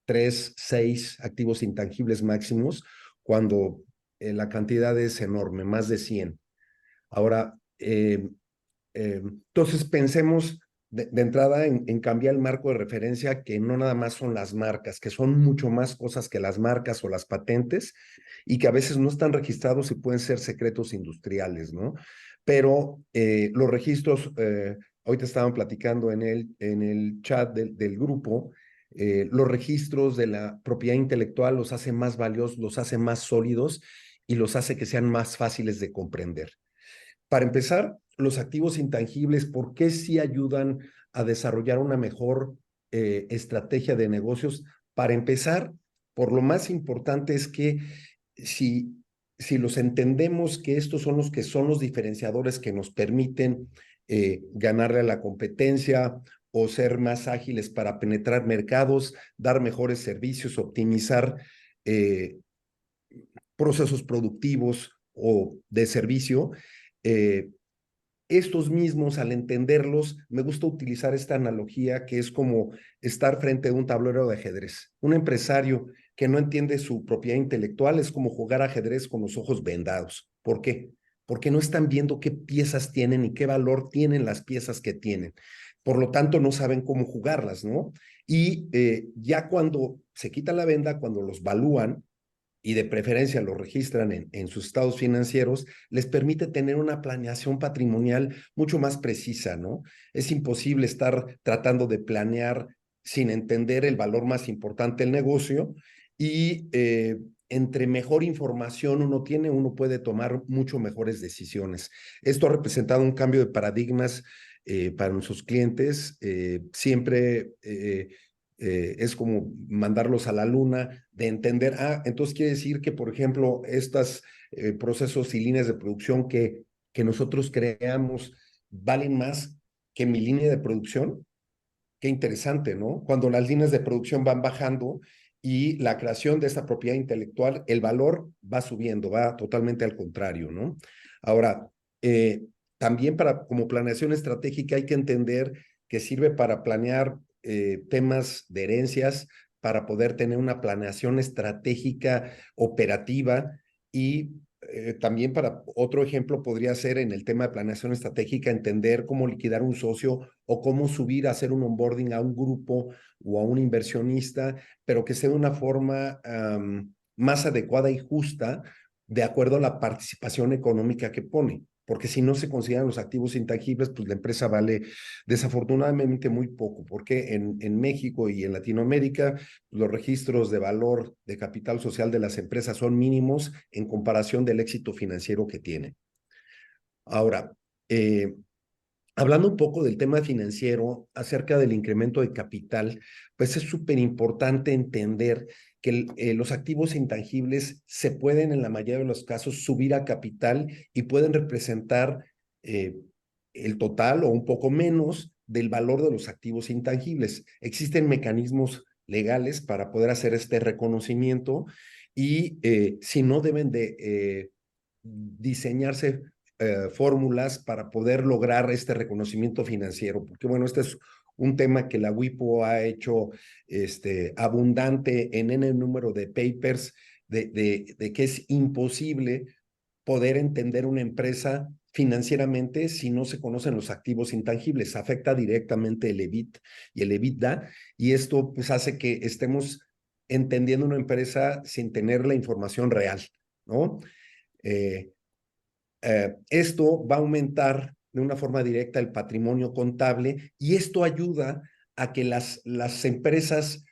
3, 6 activos intangibles máximos, cuando la cantidad es enorme, más de 100. Ahora, entonces pensemos de entrada en cambiar el marco de referencia, que no nada más son las marcas, que son mucho más cosas que las marcas o las patentes y que a veces no están registrados y pueden ser secretos industriales, ¿no? Pero los registros, ahorita estaban platicando en el chat del grupo, los registros de la propiedad intelectual los hace más valiosos, los hace más sólidos y los hace que sean más fáciles de comprender. Para empezar, los activos intangibles, ¿por qué sí ayudan a desarrollar una mejor estrategia de negocios? Para empezar, por lo más importante es que si los entendemos, que estos son los diferenciadores que nos permiten ganarle a la competencia o ser más ágiles para penetrar mercados, dar mejores servicios, optimizar procesos productivos o de servicio, estos mismos, al entenderlos, me gusta utilizar esta analogía que es como estar frente a un tablero de ajedrez. Un empresario que no entiende su propiedad intelectual es como jugar ajedrez con los ojos vendados. ¿Por qué? Porque no están viendo qué piezas tienen y qué valor tienen las piezas que tienen. Por lo tanto, no saben cómo jugarlas, ¿no? Y ya cuando se quita la venda, cuando los valúan, y de preferencia lo registran en sus estados financieros, les permite tener una planeación patrimonial mucho más precisa, ¿no? Es imposible estar tratando de planear sin entender el valor más importante del negocio y entre mejor información uno tiene, uno puede tomar mucho mejores decisiones. Esto ha representado un cambio de paradigmas para nuestros clientes. Siempre es como mandarlos a la luna, de entender, entonces quiere decir que, por ejemplo, estos procesos y líneas de producción que nosotros creamos valen más que mi línea de producción. Qué interesante, ¿no? Cuando las líneas de producción van bajando y la creación de esta propiedad intelectual, el valor va subiendo, va totalmente al contrario, ¿no? Ahora, también como planeación estratégica hay que entender que sirve para planear temas de herencias, para poder tener una planeación estratégica operativa y también para otro ejemplo podría ser en el tema de planeación estratégica, entender cómo liquidar un socio o cómo subir a hacer un onboarding a un grupo o a un inversionista, pero que sea de una forma más adecuada y justa de acuerdo a la participación económica que pone. Porque si no se consideran los activos intangibles, pues la empresa vale desafortunadamente muy poco, porque en México y en Latinoamérica los registros de valor de capital social de las empresas son mínimos en comparación del éxito financiero que tienen. Ahora, hablando un poco del tema financiero, acerca del incremento de capital, pues es súper importante entender que los activos intangibles se pueden en la mayoría de los casos subir a capital y pueden representar el total o un poco menos del valor de los activos intangibles. Existen mecanismos legales para poder hacer este reconocimiento y si no deben de diseñarse fórmulas para poder lograr este reconocimiento financiero, porque bueno, este es un tema que la WIPO ha hecho abundante en el número de papers de que es imposible poder entender una empresa financieramente si no se conocen los activos intangibles. Afecta directamente el EBIT y el EBITDA, y esto pues hace que estemos entendiendo una empresa sin tener la información real, ¿no? Esto va a aumentar de una forma directa el patrimonio contable y esto ayuda a que las empresas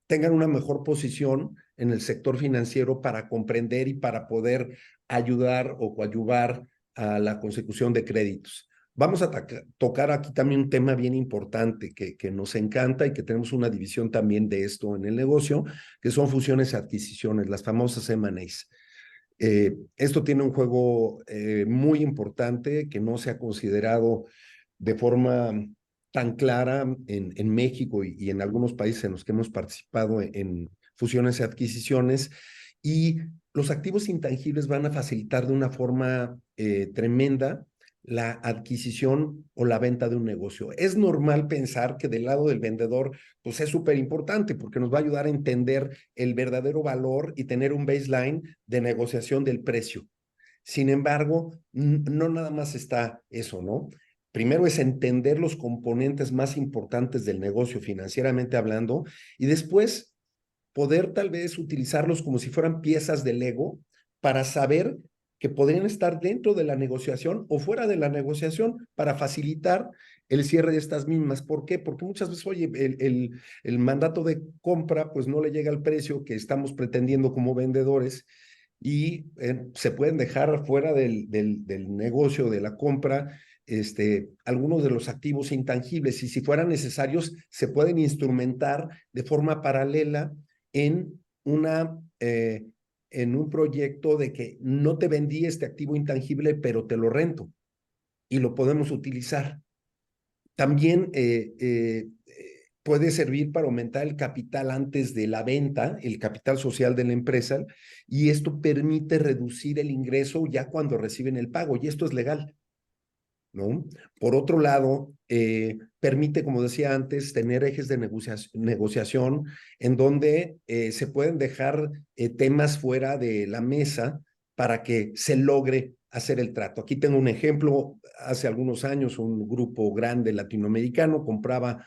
tengan una mejor posición en el sector financiero para comprender y para poder ayudar o coadyuvar a la consecución de créditos. Vamos a tocar aquí también un tema bien importante que nos encanta y que tenemos una división también de esto en el negocio, que son fusiones y adquisiciones, las famosas M&As. Esto tiene un juego muy importante que no se ha considerado de forma tan clara en México y en algunos países en los que hemos participado en fusiones y adquisiciones. Y los activos intangibles van a facilitar de una forma tremenda la adquisición o la venta de un negocio. Es normal pensar que del lado del vendedor, pues es súper importante porque nos va a ayudar a entender el verdadero valor y tener un baseline de negociación del precio. Sin embargo, no nada más está eso, ¿no? Primero es entender los componentes más importantes del negocio financieramente hablando y después poder tal vez utilizarlos como si fueran piezas de Lego para saber que podrían estar dentro de la negociación o fuera de la negociación para facilitar el cierre de estas mismas. ¿Por qué? Porque muchas veces, oye, el mandato de compra pues no le llega al precio que estamos pretendiendo como vendedores y se pueden dejar fuera del negocio de la compra algunos de los activos intangibles y si fueran necesarios se pueden instrumentar de forma paralela en un proyecto de que no te vendí este activo intangible, pero te lo rento y lo podemos utilizar. También puede servir para aumentar el capital antes de la venta, el capital social de la empresa, y esto permite reducir el ingreso ya cuando reciben el pago, y esto es legal, ¿no? Por otro lado, permite, como decía antes, tener ejes de negociación en donde se pueden dejar temas fuera de la mesa para que se logre hacer el trato. Aquí tengo un ejemplo. Hace algunos años un grupo grande latinoamericano compraba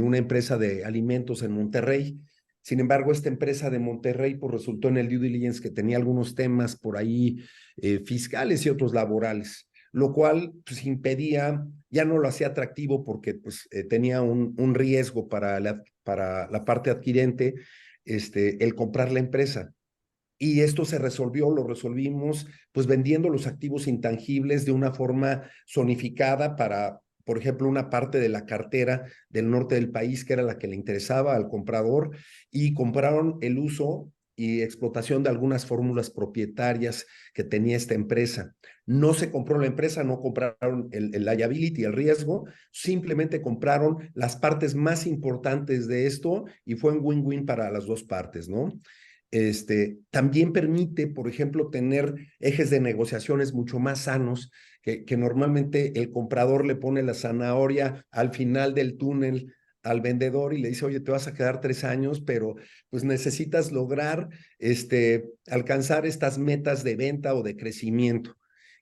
una empresa de alimentos en Monterrey. Sin embargo, esta empresa de Monterrey pues, resultó en el due diligence que tenía algunos temas por ahí fiscales y otros laborales, lo cual pues, impedía, ya no lo hacía atractivo porque pues, tenía un riesgo para la parte adquirente el comprar la empresa. Y esto se resolvió, lo resolvimos, pues vendiendo los activos intangibles de una forma zonificada para, por ejemplo, una parte de la cartera del norte del país, que era la que le interesaba al comprador, y compraron el uso y explotación de algunas fórmulas propietarias que tenía esta empresa. No se compró la empresa, no compraron el liability, el riesgo, simplemente compraron las partes más importantes de esto y fue un win-win para las dos partes, ¿no? También permite, por ejemplo, tener ejes de negociaciones mucho más sanos, que normalmente el comprador le pone la zanahoria al final del túnel al vendedor y le dice, oye, te vas a quedar 3 años, pero pues necesitas lograr alcanzar estas metas de venta o de crecimiento.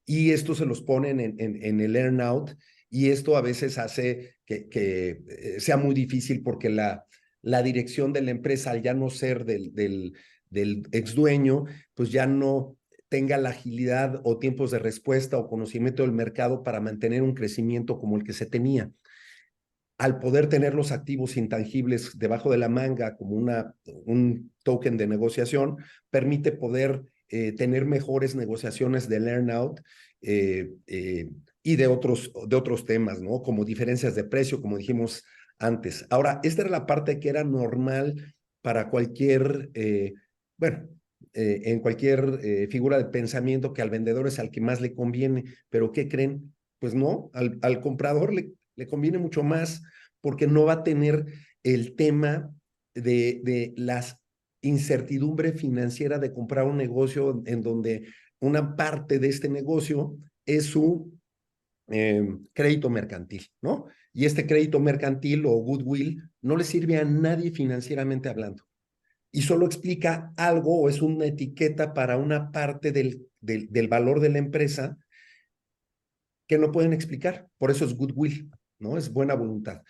Y esto se los ponen en el earn-out y esto a veces hace que sea muy difícil porque la dirección de la empresa, al ya no ser del ex dueño, pues ya no tenga la agilidad o tiempos de respuesta o conocimiento del mercado para mantener un crecimiento como el que se tenía. Al poder tener los activos intangibles debajo de la manga como un token de negociación, permite poder tener mejores negociaciones del earn-out y de otros temas, ¿no? Como diferencias de precio, como dijimos antes. Ahora, esta era la parte que era normal para cualquier, bueno, en cualquier figura de pensamiento que al vendedor es al que más le conviene, pero ¿qué creen? Pues no, al comprador le conviene mucho más porque no va a tener el tema de las incertidumbre financiera de comprar un negocio en donde una parte de este negocio es su crédito mercantil, ¿no? Y este crédito mercantil o goodwill no le sirve a nadie financieramente hablando. Y solo explica algo o es una etiqueta para una parte del valor de la empresa que no pueden explicar. Por eso es goodwill, ¿no? Es buena voluntad.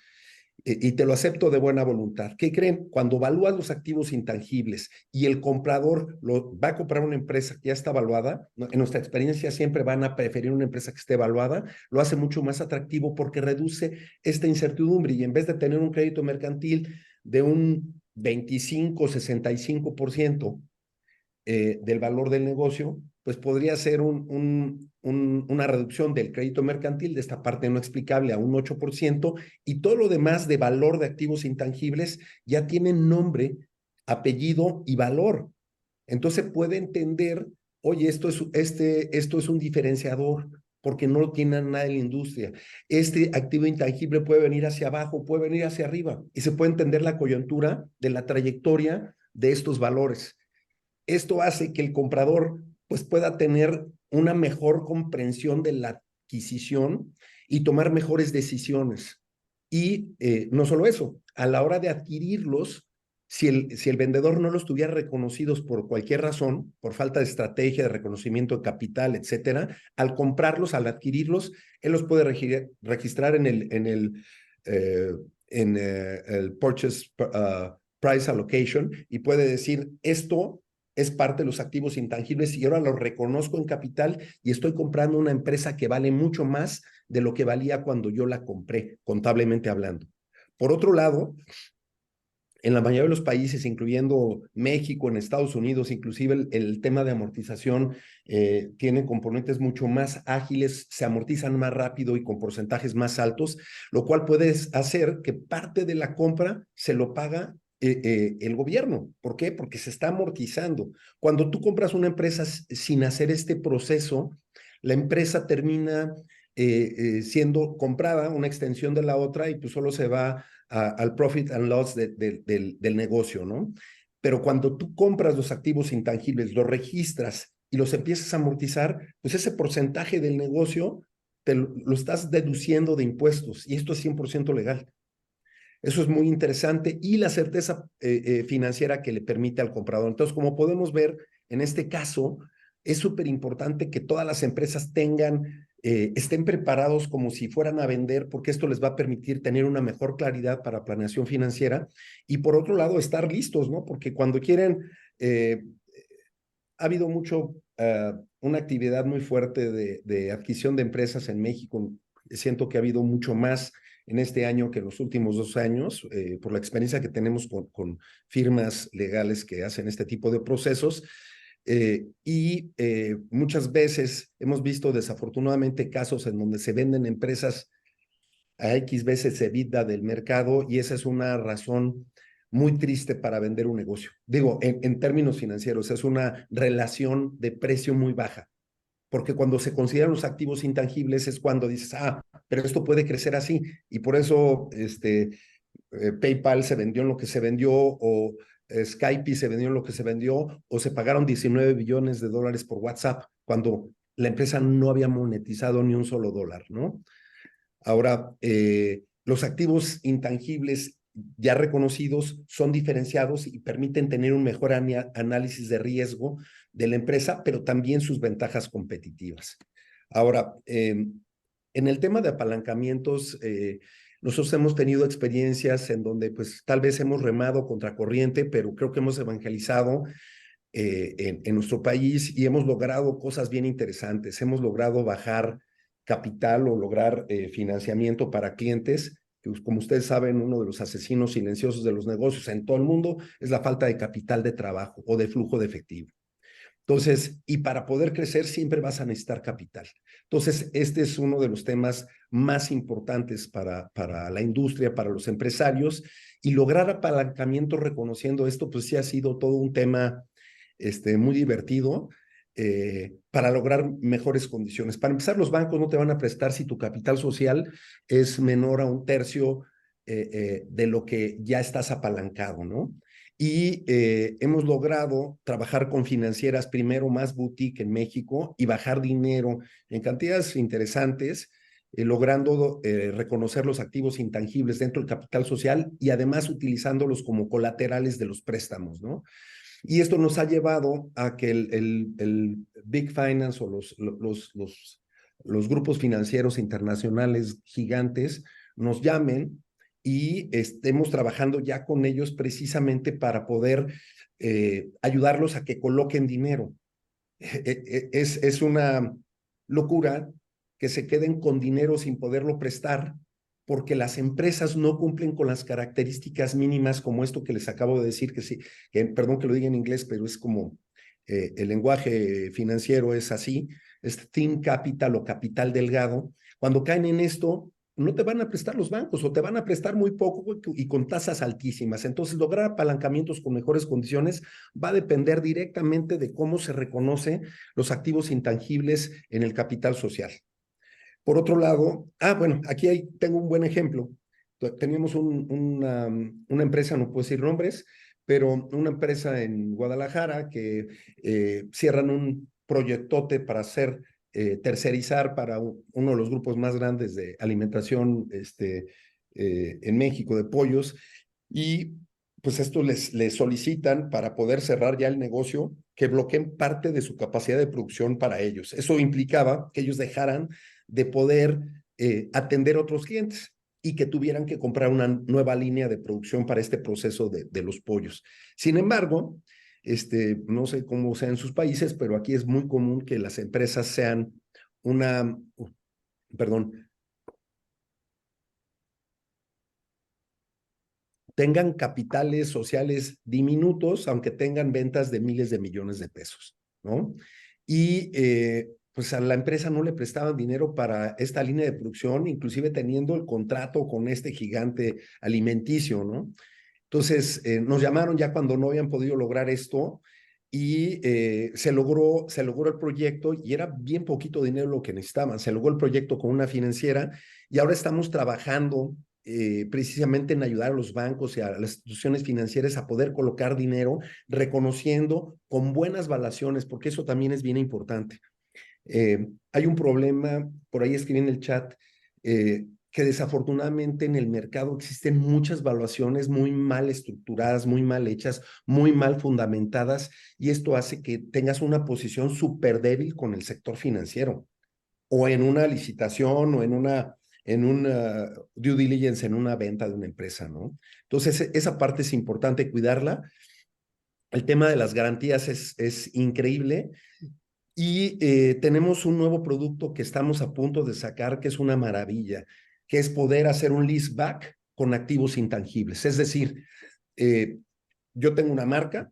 Y te lo acepto de buena voluntad. ¿Qué creen? Cuando evalúas los activos intangibles y el comprador va a comprar una empresa que ya está evaluada, en nuestra experiencia siempre van a preferir una empresa que esté evaluada, lo hace mucho más atractivo porque reduce esta incertidumbre y en vez de tener un crédito mercantil de un 25-65% del valor del negocio, pues podría ser una reducción del crédito mercantil de esta parte no explicable a un 8% y todo lo demás de valor de activos intangibles ya tiene nombre, apellido y valor. Entonces puede entender, oye, esto es un diferenciador porque no lo tiene nada en la industria. Este activo intangible puede venir hacia abajo, puede venir hacia arriba y se puede entender la coyuntura de la trayectoria de estos valores. Esto hace que el comprador pues, pueda tener una mejor comprensión de la adquisición y tomar mejores decisiones. Y no solo eso, a la hora de adquirirlos, si el vendedor no los tuviera reconocidos por cualquier razón, por falta de estrategia, de reconocimiento de capital, etcétera, al comprarlos, al adquirirlos, él los puede registrar en el Purchase Price Allocation y puede decir, esto es parte de los activos intangibles y ahora los reconozco en capital y estoy comprando una empresa que vale mucho más de lo que valía cuando yo la compré, contablemente hablando. Por otro lado, en la mayoría de los países, incluyendo México, en Estados Unidos, inclusive el tema de amortización tiene componentes mucho más ágiles, se amortizan más rápido y con porcentajes más altos, lo cual puede hacer que parte de la compra se lo paga el gobierno. ¿Por qué? Porque se está amortizando. Cuando tú compras una empresa sin hacer este proceso, la empresa termina siendo comprada, una extensión de la otra, y pues solo se va al profit and loss del negocio, ¿no? Pero cuando tú compras los activos intangibles, los registras y los empiezas a amortizar, pues ese porcentaje del negocio lo estás deduciendo de impuestos y esto es 100% legal. Eso es muy interesante y la certeza financiera que le permite al comprador. Entonces, como podemos ver, en este caso, es súper importante que todas las empresas tengan estén preparados como si fueran a vender, porque esto les va a permitir tener una mejor claridad para planeación financiera. Y por otro lado, estar listos, ¿no? Porque cuando quieren, ha habido una actividad muy fuerte de adquisición de empresas en México. Siento que ha habido mucho más en este año que en los últimos 2 años, por la experiencia que tenemos con firmas legales que hacen este tipo de procesos. Muchas veces hemos visto desafortunadamente casos en donde se venden empresas a X veces EBITDA del mercado, y esa es una razón muy triste para vender un negocio. Digo, en términos financieros, es una relación de precio muy baja, porque cuando se consideran los activos intangibles es cuando dices, pero esto puede crecer así, y por eso PayPal se vendió en lo que se vendió, o Skype se vendió en lo que se vendió, o se pagaron $19 billones por WhatsApp, cuando la empresa no había monetizado ni un solo dólar, ¿no? Ahora, los activos intangibles ya reconocidos son diferenciados y permiten tener un mejor análisis de riesgo de la empresa, pero también sus ventajas competitivas. Ahora, en el tema de apalancamientos, nosotros hemos tenido experiencias en donde pues tal vez hemos remado contracorriente, pero creo que hemos evangelizado en nuestro país y hemos logrado cosas bien interesantes. Hemos logrado bajar capital o lograr financiamiento para clientes, que como ustedes saben, uno de los asesinos silenciosos de los negocios en todo el mundo es la falta de capital de trabajo o de flujo de efectivo. Entonces, y para poder crecer siempre vas a necesitar capital. Entonces, este es uno de los temas más importantes para la industria, para los empresarios, y lograr apalancamiento reconociendo esto, pues sí ha sido todo un tema muy divertido para lograr mejores condiciones. Para empezar, los bancos no te van a prestar si tu capital social es menor a 1/3 de lo que ya estás apalancado, ¿no? Y hemos logrado trabajar con financieras primero más boutique en México y bajar dinero en cantidades interesantes, logrando reconocer los activos intangibles dentro del capital social y además utilizándolos como colaterales de los préstamos, ¿no? Y esto nos ha llevado a que el Big Finance o los grupos financieros internacionales gigantes nos llamen y estemos trabajando ya con ellos precisamente para poder ayudarlos a que coloquen dinero. Es una locura que se queden con dinero sin poderlo prestar, porque las empresas no cumplen con las características mínimas como esto que les acabo de decir, perdón que lo diga en inglés, pero es como el lenguaje financiero es así, es thin capital o capital delgado. Cuando caen en esto, no te van a prestar los bancos o te van a prestar muy poco y con tasas altísimas. Entonces, lograr apalancamientos con mejores condiciones va a depender directamente de cómo se reconoce los activos intangibles en el capital social. Por otro lado, bueno, aquí tengo un buen ejemplo. Teníamos una empresa, no puedo decir nombres, pero una empresa en Guadalajara que cierran un proyectote para tercerizar para uno de los grupos más grandes de alimentación en México de pollos, y pues esto les solicitan para poder cerrar ya el negocio que bloqueen parte de su capacidad de producción para ellos. Eso implicaba que ellos dejaran de poder atender a otros clientes y que tuvieran que comprar una nueva línea de producción para este proceso de los pollos. Sin embargo, no sé cómo sea en sus países, pero aquí es muy común que las empresas sean tengan capitales sociales diminutos, aunque tengan ventas de miles de millones de pesos, ¿no? Y pues a la empresa no le prestaban dinero para esta línea de producción, inclusive teniendo el contrato con este gigante alimenticio, ¿no? Entonces nos llamaron ya cuando no habían podido lograr esto, y se logró el proyecto, y era bien poquito dinero lo que necesitaban. Se logró el proyecto con una financiera, y ahora estamos trabajando precisamente en ayudar a los bancos y a las instituciones financieras a poder colocar dinero, reconociendo con buenas valuaciones, porque eso también es bien importante. Hay un problema, por ahí escribí en el chat, que desafortunadamente en el mercado existen muchas valuaciones muy mal estructuradas, muy mal hechas, muy mal fundamentadas, y esto hace que tengas una posición súper débil con el sector financiero. o en una licitación o en un due diligence, en una venta de una empresa, ¿no? Entonces, esa parte es importante cuidarla. El tema de las garantías es increíble. Y tenemos un nuevo producto que estamos a punto de sacar, que es una maravilla, que es poder hacer un leaseback con activos intangibles. Es decir, yo tengo una marca,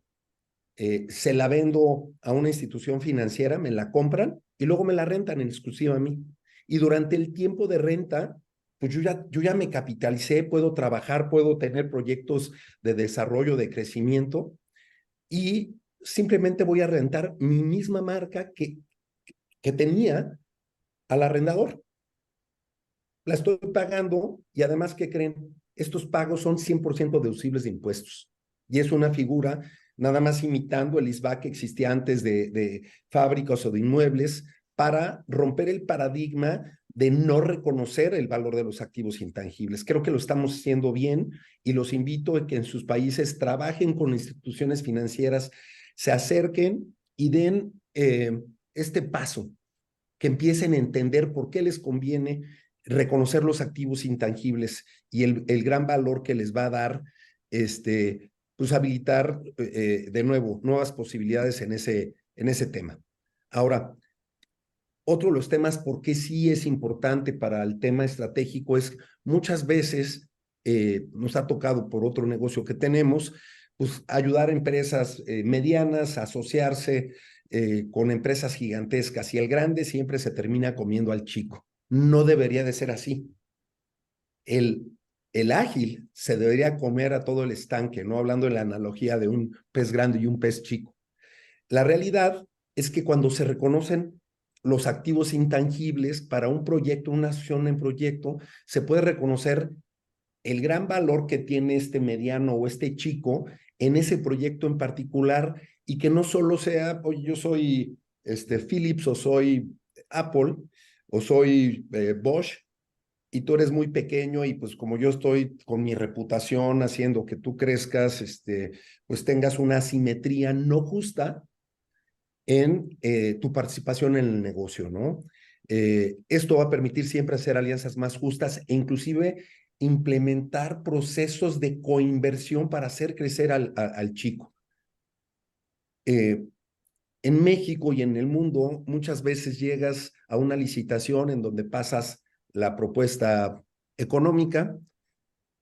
se la vendo a una institución financiera, me la compran y luego me la rentan en exclusiva a mí. Y durante el tiempo de renta, pues yo ya me capitalicé, puedo trabajar, puedo tener proyectos de desarrollo, de crecimiento, y simplemente voy a rentar mi misma marca que tenía al arrendador. La estoy pagando y además, ¿qué creen? Estos pagos son 100% deducibles de impuestos. Y es una figura nada más imitando el ISBA que existía antes de fábricas o de inmuebles, para romper el paradigma de no reconocer el valor de los activos intangibles. Creo que lo estamos haciendo bien y los invito a que en sus países trabajen con instituciones financieras, se acerquen y den este paso, que empiecen a entender por qué les conviene reconocer los activos intangibles y el gran valor que les va a dar, pues habilitar de nuevo nuevas posibilidades en ese tema. Ahora, otro de los temas por qué sí es importante para el tema estratégico es muchas veces nos ha tocado por otro negocio que tenemos, pues ayudar a empresas medianas a asociarse con empresas gigantescas, y el grande siempre se termina comiendo al chico. No debería de ser así. El ágil se debería comer a todo el estanque, no hablando en la analogía de un pez grande y un pez chico. La realidad es que cuando se reconocen los activos intangibles para un proyecto, una acción en proyecto, se puede reconocer el gran valor que tiene este mediano o este chico en ese proyecto en particular, y que no solo sea, oye, yo soy Philips o soy Apple o soy Bosch, y tú eres muy pequeño, y pues como yo estoy con mi reputación haciendo que tú crezcas, pues tengas una asimetría no justa en tu participación en el negocio, ¿no? Esto va a permitir siempre hacer alianzas más justas e inclusive implementar procesos de coinversión para hacer crecer al chico. En México y en el mundo, muchas veces llegas a una licitación en donde pasas la propuesta económica,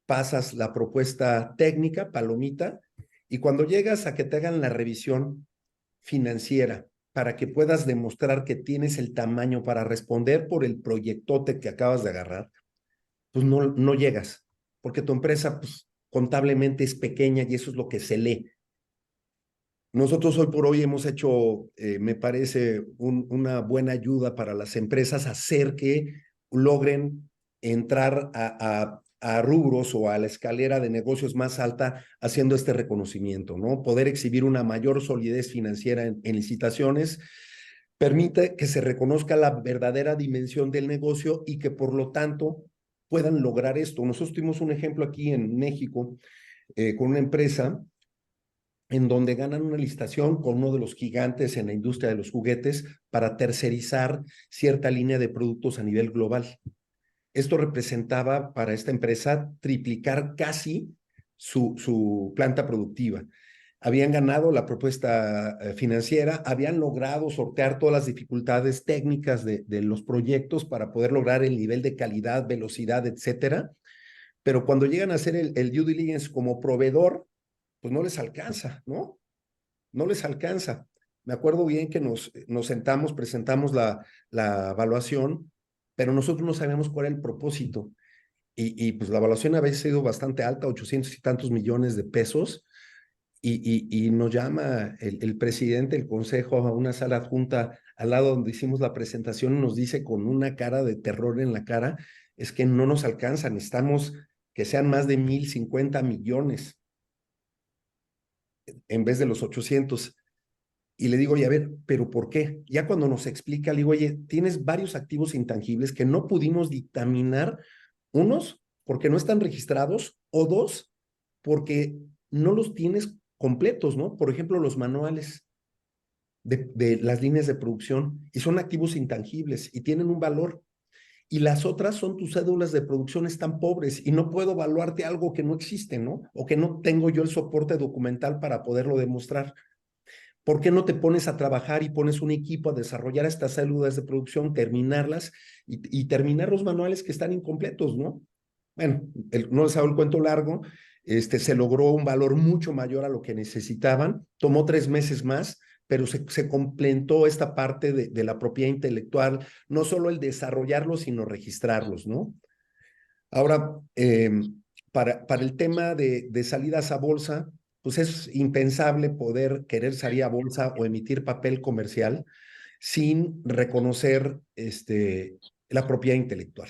pasas la propuesta técnica, palomita, y cuando llegas a que te hagan la revisión financiera para que puedas demostrar que tienes el tamaño para responder por el proyectote que acabas de agarrar, pues no llegas, porque tu empresa pues, contablemente es pequeña y eso es lo que se lee. Nosotros hoy por hoy hemos hecho, me parece, una buena ayuda para las empresas, hacer que logren entrar a rubros o a la escalera de negocios más alta haciendo este reconocimiento, ¿no? Poder exhibir una mayor solidez financiera en licitaciones permite que se reconozca la verdadera dimensión del negocio y que por lo tanto puedan lograr esto. Nosotros tuvimos un ejemplo aquí en México con una empresa en donde ganan una licitación con uno de los gigantes en la industria de los juguetes para tercerizar cierta línea de productos a nivel global. Esto representaba para esta empresa triplicar casi su planta productiva. Habían ganado la propuesta financiera, habían logrado sortear todas las dificultades técnicas de los proyectos para poder lograr el nivel de calidad, velocidad, etcétera. Pero cuando llegan a hacer el due diligence como proveedor, pues no les alcanza, ¿no? No les alcanza. Me acuerdo bien que nos sentamos, presentamos la evaluación, pero nosotros no sabíamos cuál era el propósito. Y pues la evaluación había sido bastante alta, 800 y tantos millones de pesos, y nos llama el presidente del consejo a una sala adjunta al lado donde hicimos la presentación, y nos dice con una cara de terror en la cara, es que no nos alcanza, necesitamos que sean más de 1,050 millones en vez de los 800. Y le digo, oye, a ver, ¿pero por qué? Ya cuando nos explica, le digo, oye, tienes varios activos intangibles que no pudimos dictaminar, unos, porque no están registrados, o dos, porque no los tienes completos, ¿no? Por ejemplo, los manuales. de las líneas de producción y son activos intangibles y tienen un valor. Y las otras son tus cédulas de producción están pobres y no puedo evaluarte algo que no existe, ¿no? O que no tengo yo el soporte documental para poderlo demostrar. ¿Por qué no te pones a trabajar y pones un equipo a desarrollar estas células de producción, terminarlas y terminar los manuales que están incompletos, ¿no? Bueno, no les hago el cuento largo, se logró un valor mucho mayor a lo que necesitaban, tomó 3 meses más, pero se completó esta parte de la propiedad intelectual, no solo el desarrollarlos, sino registrarlos, ¿no? Ahora, para el tema de salidas a bolsa, pues es impensable poder querer salir a bolsa o emitir papel comercial sin reconocer la propiedad intelectual.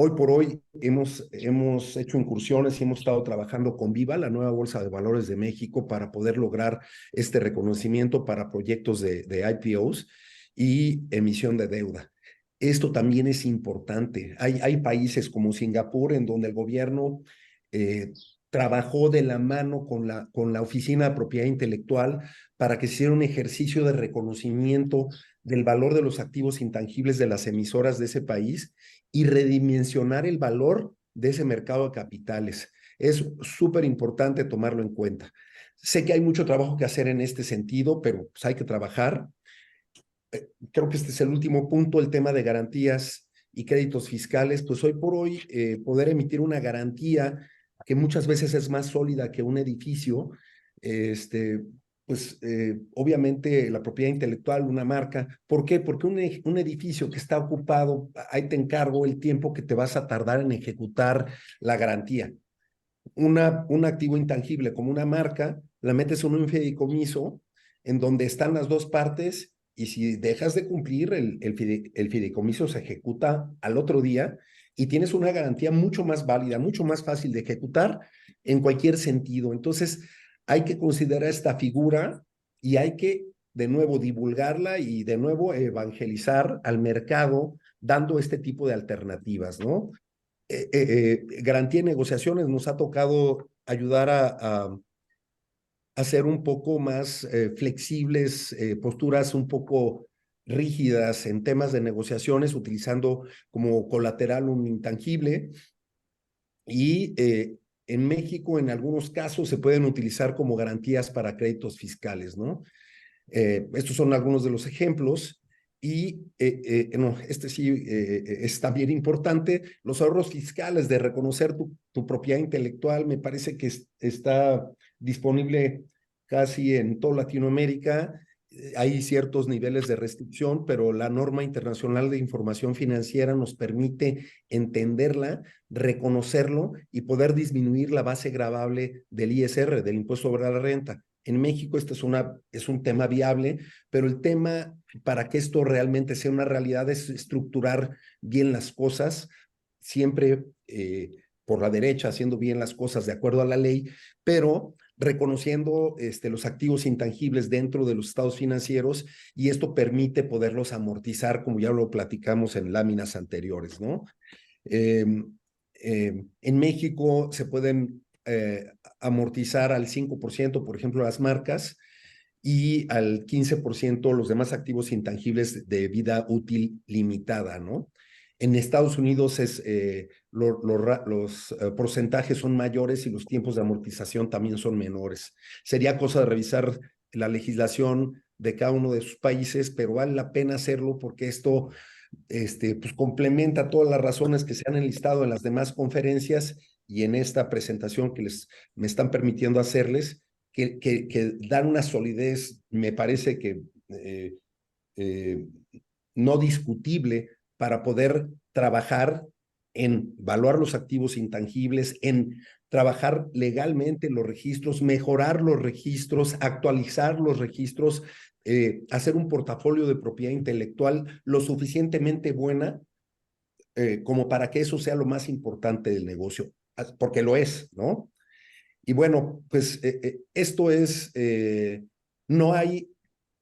Hoy por hoy hemos hecho incursiones y hemos estado trabajando con Viva, la nueva Bolsa de Valores de México, para poder lograr este reconocimiento para proyectos de IPOs y emisión de deuda. Esto también es importante. Hay países como Singapur en donde el gobierno trabajó de la mano con la Oficina de Propiedad Intelectual para que se hiciera un ejercicio de reconocimiento del valor de los activos intangibles de las emisoras de ese país y redimensionar el valor de ese mercado de capitales. Es súper importante tomarlo en cuenta. Sé que hay mucho trabajo que hacer en este sentido, pero pues hay que trabajar. Creo que este es el último punto, el tema de garantías y créditos fiscales. Pues hoy por hoy poder emitir una garantía que muchas veces es más sólida que un edificio, pues obviamente la propiedad intelectual, una marca. ¿Por qué? Porque un edificio que está ocupado, ahí te encargo el tiempo que te vas a tardar en ejecutar la garantía. Un activo intangible como una marca, la metes en un fideicomiso en donde están las dos partes y si dejas de cumplir, el fideicomiso se ejecuta al otro día y tienes una garantía mucho más válida, mucho más fácil de ejecutar en cualquier sentido. Entonces, hay que considerar esta figura y hay que, de nuevo, divulgarla y, de nuevo, evangelizar al mercado dando este tipo de alternativas, ¿no? Garantía y negociaciones nos ha tocado ayudar a ser un poco más flexibles, posturas un poco rígidas en temas de negociaciones, utilizando como colateral un intangible. Y en México, en algunos casos, se pueden utilizar como garantías para créditos fiscales, ¿no? Estos son algunos de los ejemplos. Y no, sí es también importante, los ahorros fiscales de reconocer tu propiedad intelectual, me parece que está disponible casi en toda Latinoamérica. Hay ciertos niveles de restricción, pero la norma internacional de información financiera nos permite entenderla, reconocerlo y poder disminuir la base gravable del ISR, del impuesto sobre la renta. En México este es un tema viable, pero el tema para que esto realmente sea una realidad es estructurar bien las cosas, siempre por la derecha, haciendo bien las cosas de acuerdo a la ley, pero reconociendo los activos intangibles dentro de los estados financieros y esto permite poderlos amortizar, como ya lo platicamos en láminas anteriores, ¿no? En México se pueden amortizar al 5%, por ejemplo, las marcas, y al 15% los demás activos intangibles de vida útil limitada, ¿no? En Estados Unidos los porcentajes son mayores y los tiempos de amortización también son menores. Sería cosa de revisar la legislación de cada uno de sus países, pero vale la pena hacerlo porque esto pues complementa todas las razones que se han enlistado en las demás conferencias y en esta presentación que me están permitiendo hacerles, que dan una solidez, me parece que no discutible para poder trabajar en evaluar los activos intangibles, en trabajar legalmente los registros, mejorar los registros, actualizar los registros, hacer un portafolio de propiedad intelectual lo suficientemente buena como para que eso sea lo más importante del negocio, porque lo es, ¿no? Y bueno, pues esto es, no hay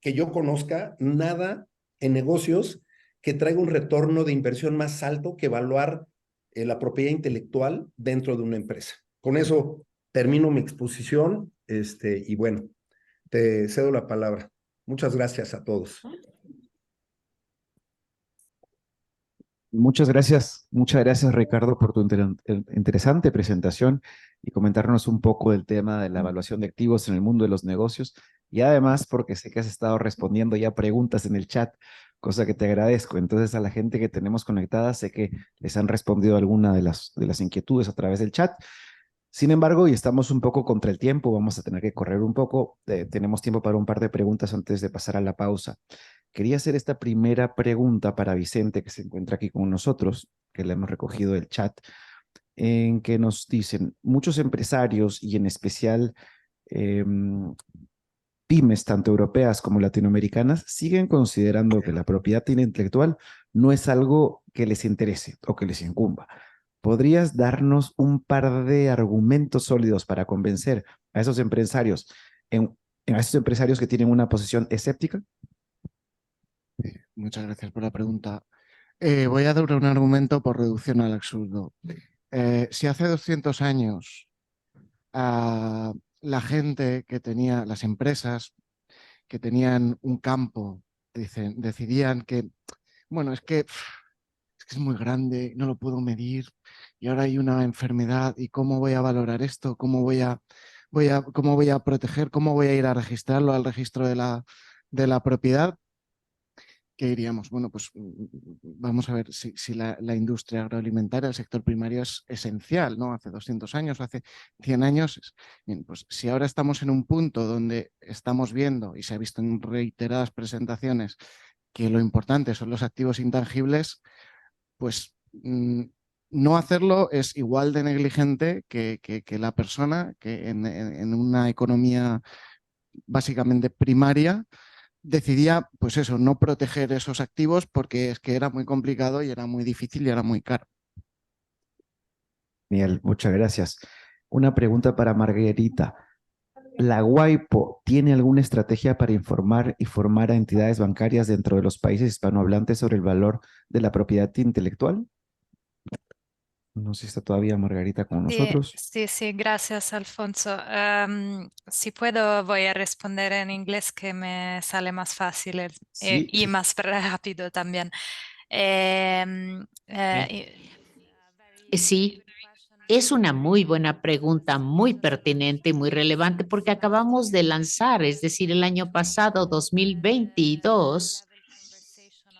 que yo conozca nada en negocios que traiga un retorno de inversión más alto que evaluar la propiedad intelectual dentro de una empresa. Con eso termino mi exposición y bueno, te cedo la palabra. Muchas gracias a todos. Muchas gracias Ricardo por tu interesante presentación y comentarnos un poco del tema de la evaluación de activos en el mundo de los negocios y además porque sé que has estado respondiendo ya preguntas en el chat, cosa que te agradezco. Entonces a la gente que tenemos conectada sé que les han respondido alguna de las inquietudes a través del chat. Sin embargo, y estamos un poco contra el tiempo, vamos a tener que correr un poco. Tenemos tiempo para un par de preguntas antes de pasar a la pausa. Quería hacer esta primera pregunta para Vicente, que se encuentra aquí con nosotros, que le hemos recogido del chat, en que nos dicen, muchos empresarios y en especial pymes, tanto europeas como latinoamericanas, siguen considerando que la propiedad intelectual no es algo que les interese o que les incumba. ¿Podrías darnos un par de argumentos sólidos para convencer a esos empresarios, a esos empresarios que tienen una posición escéptica? Muchas gracias por la pregunta. Voy a dar un argumento por reducción al absurdo. Si hace 200 años la gente que tenía, las empresas que tenían un campo, decidían que, bueno, es que es muy grande, no lo puedo medir y ahora hay una enfermedad y cómo voy a valorar esto, cómo voy a proteger, cómo voy a ir a registrarlo al registro de la propiedad. ¿Qué diríamos? Bueno, pues vamos a ver si la industria agroalimentaria, el sector primario es esencial, ¿no? Hace 200 años, hace 100 años. Bien, pues si ahora estamos en un punto donde estamos viendo, y se ha visto en reiteradas presentaciones, que lo importante son los activos intangibles, pues no hacerlo es igual de negligente que la persona que en una economía básicamente primaria decidía, pues eso, no proteger esos activos porque es que era muy complicado y era muy difícil y era muy caro. Genial, muchas gracias. Una pregunta para Margarita. ¿La WIPO tiene alguna estrategia para informar y formar a entidades bancarias dentro de los países hispanohablantes sobre el valor de la propiedad intelectual? No sé si está todavía Margarita con nosotros. Sí, gracias, Alfonso. Si puedo, voy a responder en inglés que me sale más fácil Sí, y más rápido también. Sí, es una muy buena pregunta, muy pertinente y muy relevante porque acabamos de lanzar, es decir, el año pasado, 2022,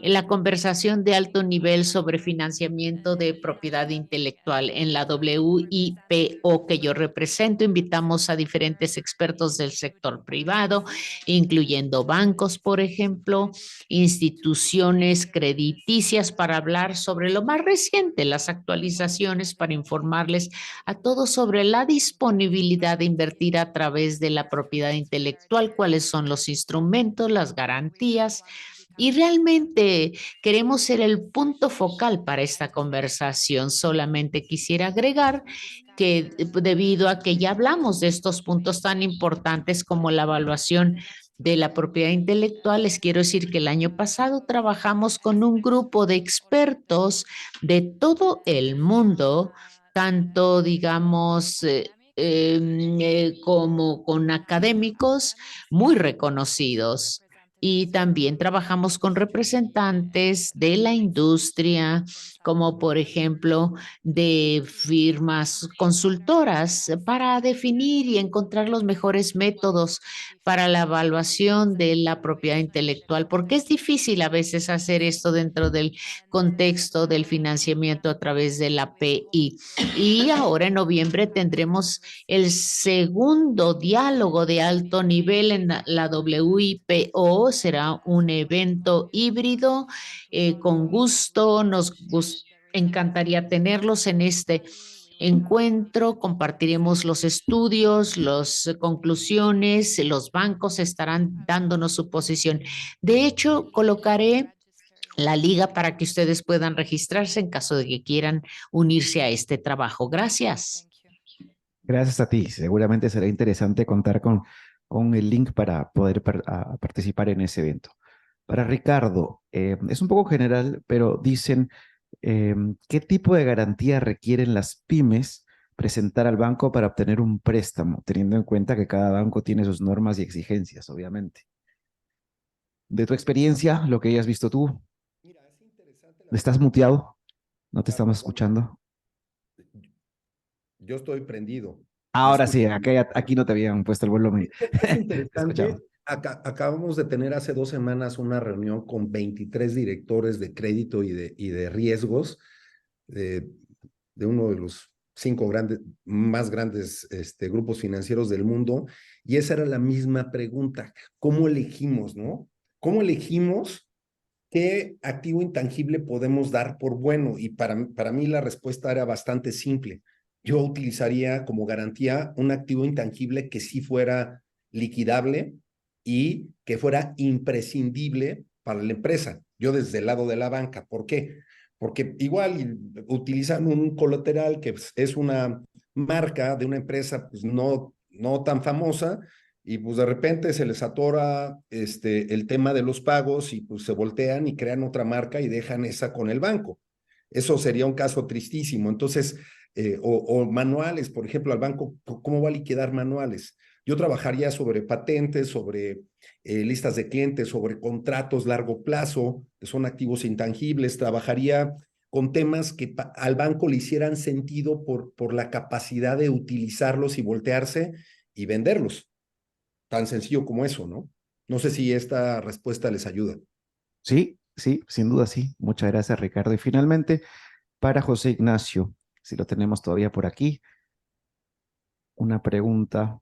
la conversación de alto nivel sobre financiamiento de propiedad intelectual en la WIPO que yo represento. Invitamos a diferentes expertos del sector privado, incluyendo bancos, por ejemplo, instituciones crediticias para hablar sobre lo más reciente, las actualizaciones para informarles a todos sobre la disponibilidad de invertir a través de la propiedad intelectual, cuáles son los instrumentos, las garantías. Y realmente queremos ser el punto focal para esta conversación. Solamente quisiera agregar que debido a que ya hablamos de estos puntos tan importantes como la evaluación de la propiedad intelectual, les quiero decir que el año pasado trabajamos con un grupo de expertos de todo el mundo, tanto digamos como con académicos muy reconocidos. Y también trabajamos con representantes de la industria, como por ejemplo de firmas consultoras, para definir y encontrar los mejores métodos para la evaluación de la propiedad intelectual, porque es difícil a veces hacer esto dentro del contexto del financiamiento a través de la PI. Y ahora en noviembre tendremos el segundo diálogo de alto nivel en la WIPO. Será un evento híbrido. Con gusto, encantaría tenerlos en este encuentro. Compartiremos los estudios, las conclusiones, los bancos estarán dándonos su posición. De hecho, colocaré la liga para que ustedes puedan registrarse en caso de que quieran unirse a este trabajo. Gracias. Gracias a ti. Seguramente será interesante contar con el link para poder participar en ese evento. Para Ricardo, es un poco general, pero dicen, ¿qué tipo de garantía requieren las pymes presentar al banco para obtener un préstamo, teniendo en cuenta que cada banco tiene sus normas y exigencias, obviamente? de tu experiencia, lo que hayas visto tú. Mira, es interesante la ¿Estás pregunta. muteado? No te Ah, estamos perdón. escuchando. Yo estoy prendido. ¿Me Ahora sí, escuchan? aquí no te habían puesto el volumen. Es Te escuchamos. interesante. Acabamos de tener hace 2 semanas una reunión con 23 directores de crédito y de riesgos de, de uno de los 5 más grandes grupos financieros del mundo. Y esa era la misma pregunta. ¿Cómo elegimos, no? ¿Cómo elegimos qué activo intangible podemos dar por bueno? Y para mí la respuesta era bastante simple. Yo utilizaría como garantía un activo intangible que sí fuera liquidable y que fuera imprescindible para la empresa. Yo desde el lado de la banca. ¿Por qué? Porque igual utilizan un colateral que es una marca de una empresa pues no tan famosa, y pues de repente se les atora el tema de los pagos y pues se voltean y crean otra marca y dejan esa con el banco. Eso sería un caso tristísimo. Entonces, o manuales, por ejemplo, al banco, ¿cómo va a liquidar manuales? Yo trabajaría sobre patentes, sobre listas de clientes, sobre contratos largo plazo, que son activos intangibles. Trabajaría con temas que al banco le hicieran sentido por la capacidad de utilizarlos y voltearse y venderlos. Tan sencillo como eso, ¿no? No sé si esta respuesta les ayuda. Sí, sí, sin duda sí. Muchas gracias, Ricardo. Y finalmente, para José Ignacio, si lo tenemos todavía por aquí, una pregunta.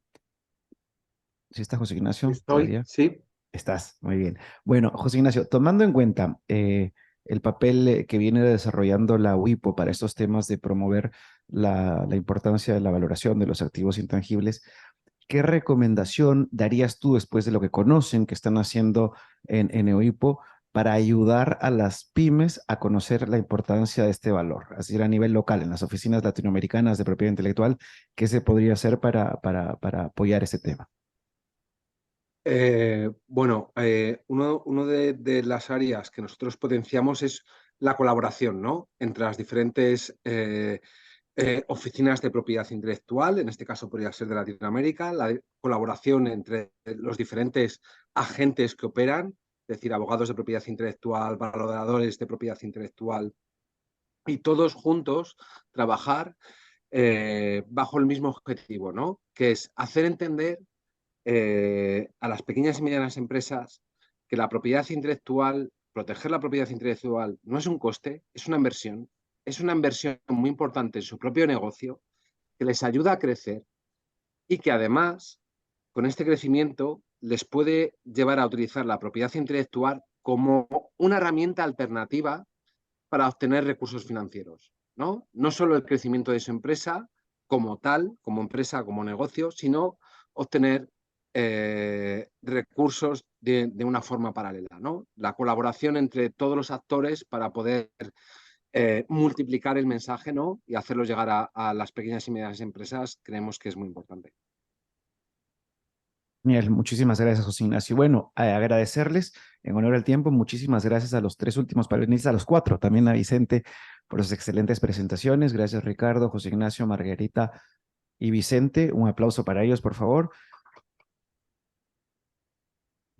¿Sí está José Ignacio Estoy, todavía? sí. Estás, muy bien. Bueno, José Ignacio, tomando en cuenta el papel que viene desarrollando la WIPO para estos temas de promover la importancia de la valoración de los activos intangibles, ¿qué recomendación darías tú después de lo que conocen que están haciendo en WIPO para ayudar a las pymes a conocer la importancia de este valor? Es decir, a nivel local, en las oficinas latinoamericanas de propiedad intelectual, ¿qué se podría hacer para apoyar ese tema? Bueno, uno de las áreas que nosotros potenciamos es la colaboración, ¿no? Entre las diferentes oficinas de propiedad intelectual, en este caso podría ser de Latinoamérica, la colaboración entre los diferentes agentes que operan, es decir, abogados de propiedad intelectual, valoradores de propiedad intelectual, y todos juntos trabajar bajo el mismo objetivo, ¿no? Que es hacer entender a las pequeñas y medianas empresas que la propiedad intelectual, proteger la propiedad intelectual no es un coste, es una inversión muy importante en su propio negocio que les ayuda a crecer y que además, con este crecimiento, les puede llevar a utilizar la propiedad intelectual como una herramienta alternativa para obtener recursos financieros, ¿no? No solo el crecimiento de su empresa como tal, como empresa, como negocio, sino obtener recursos de una forma paralela, ¿no? La colaboración entre todos los actores para poder multiplicar el mensaje, ¿no? Y hacerlo llegar a las pequeñas y medianas empresas, creemos que es muy importante. Genial, muchísimas gracias, José Ignacio. Bueno, agradecerles en honor al tiempo, muchísimas gracias a los 3 últimos panelistas, a los 4, también a Vicente por sus excelentes presentaciones. Gracias, Ricardo, José Ignacio, Margarita y Vicente. Un aplauso para ellos, por favor.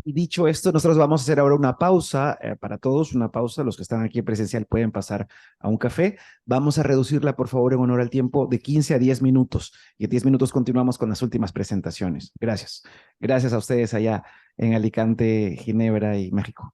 Y dicho esto, nosotros vamos a hacer ahora una pausa para todos, una pausa. Los que están aquí en presencial pueden pasar a un café. Vamos a reducirla, por favor, en honor al tiempo de 15 a 10 minutos. Y en 10 minutos continuamos con las últimas presentaciones. Gracias. Gracias a ustedes allá en Alicante, Ginebra y México.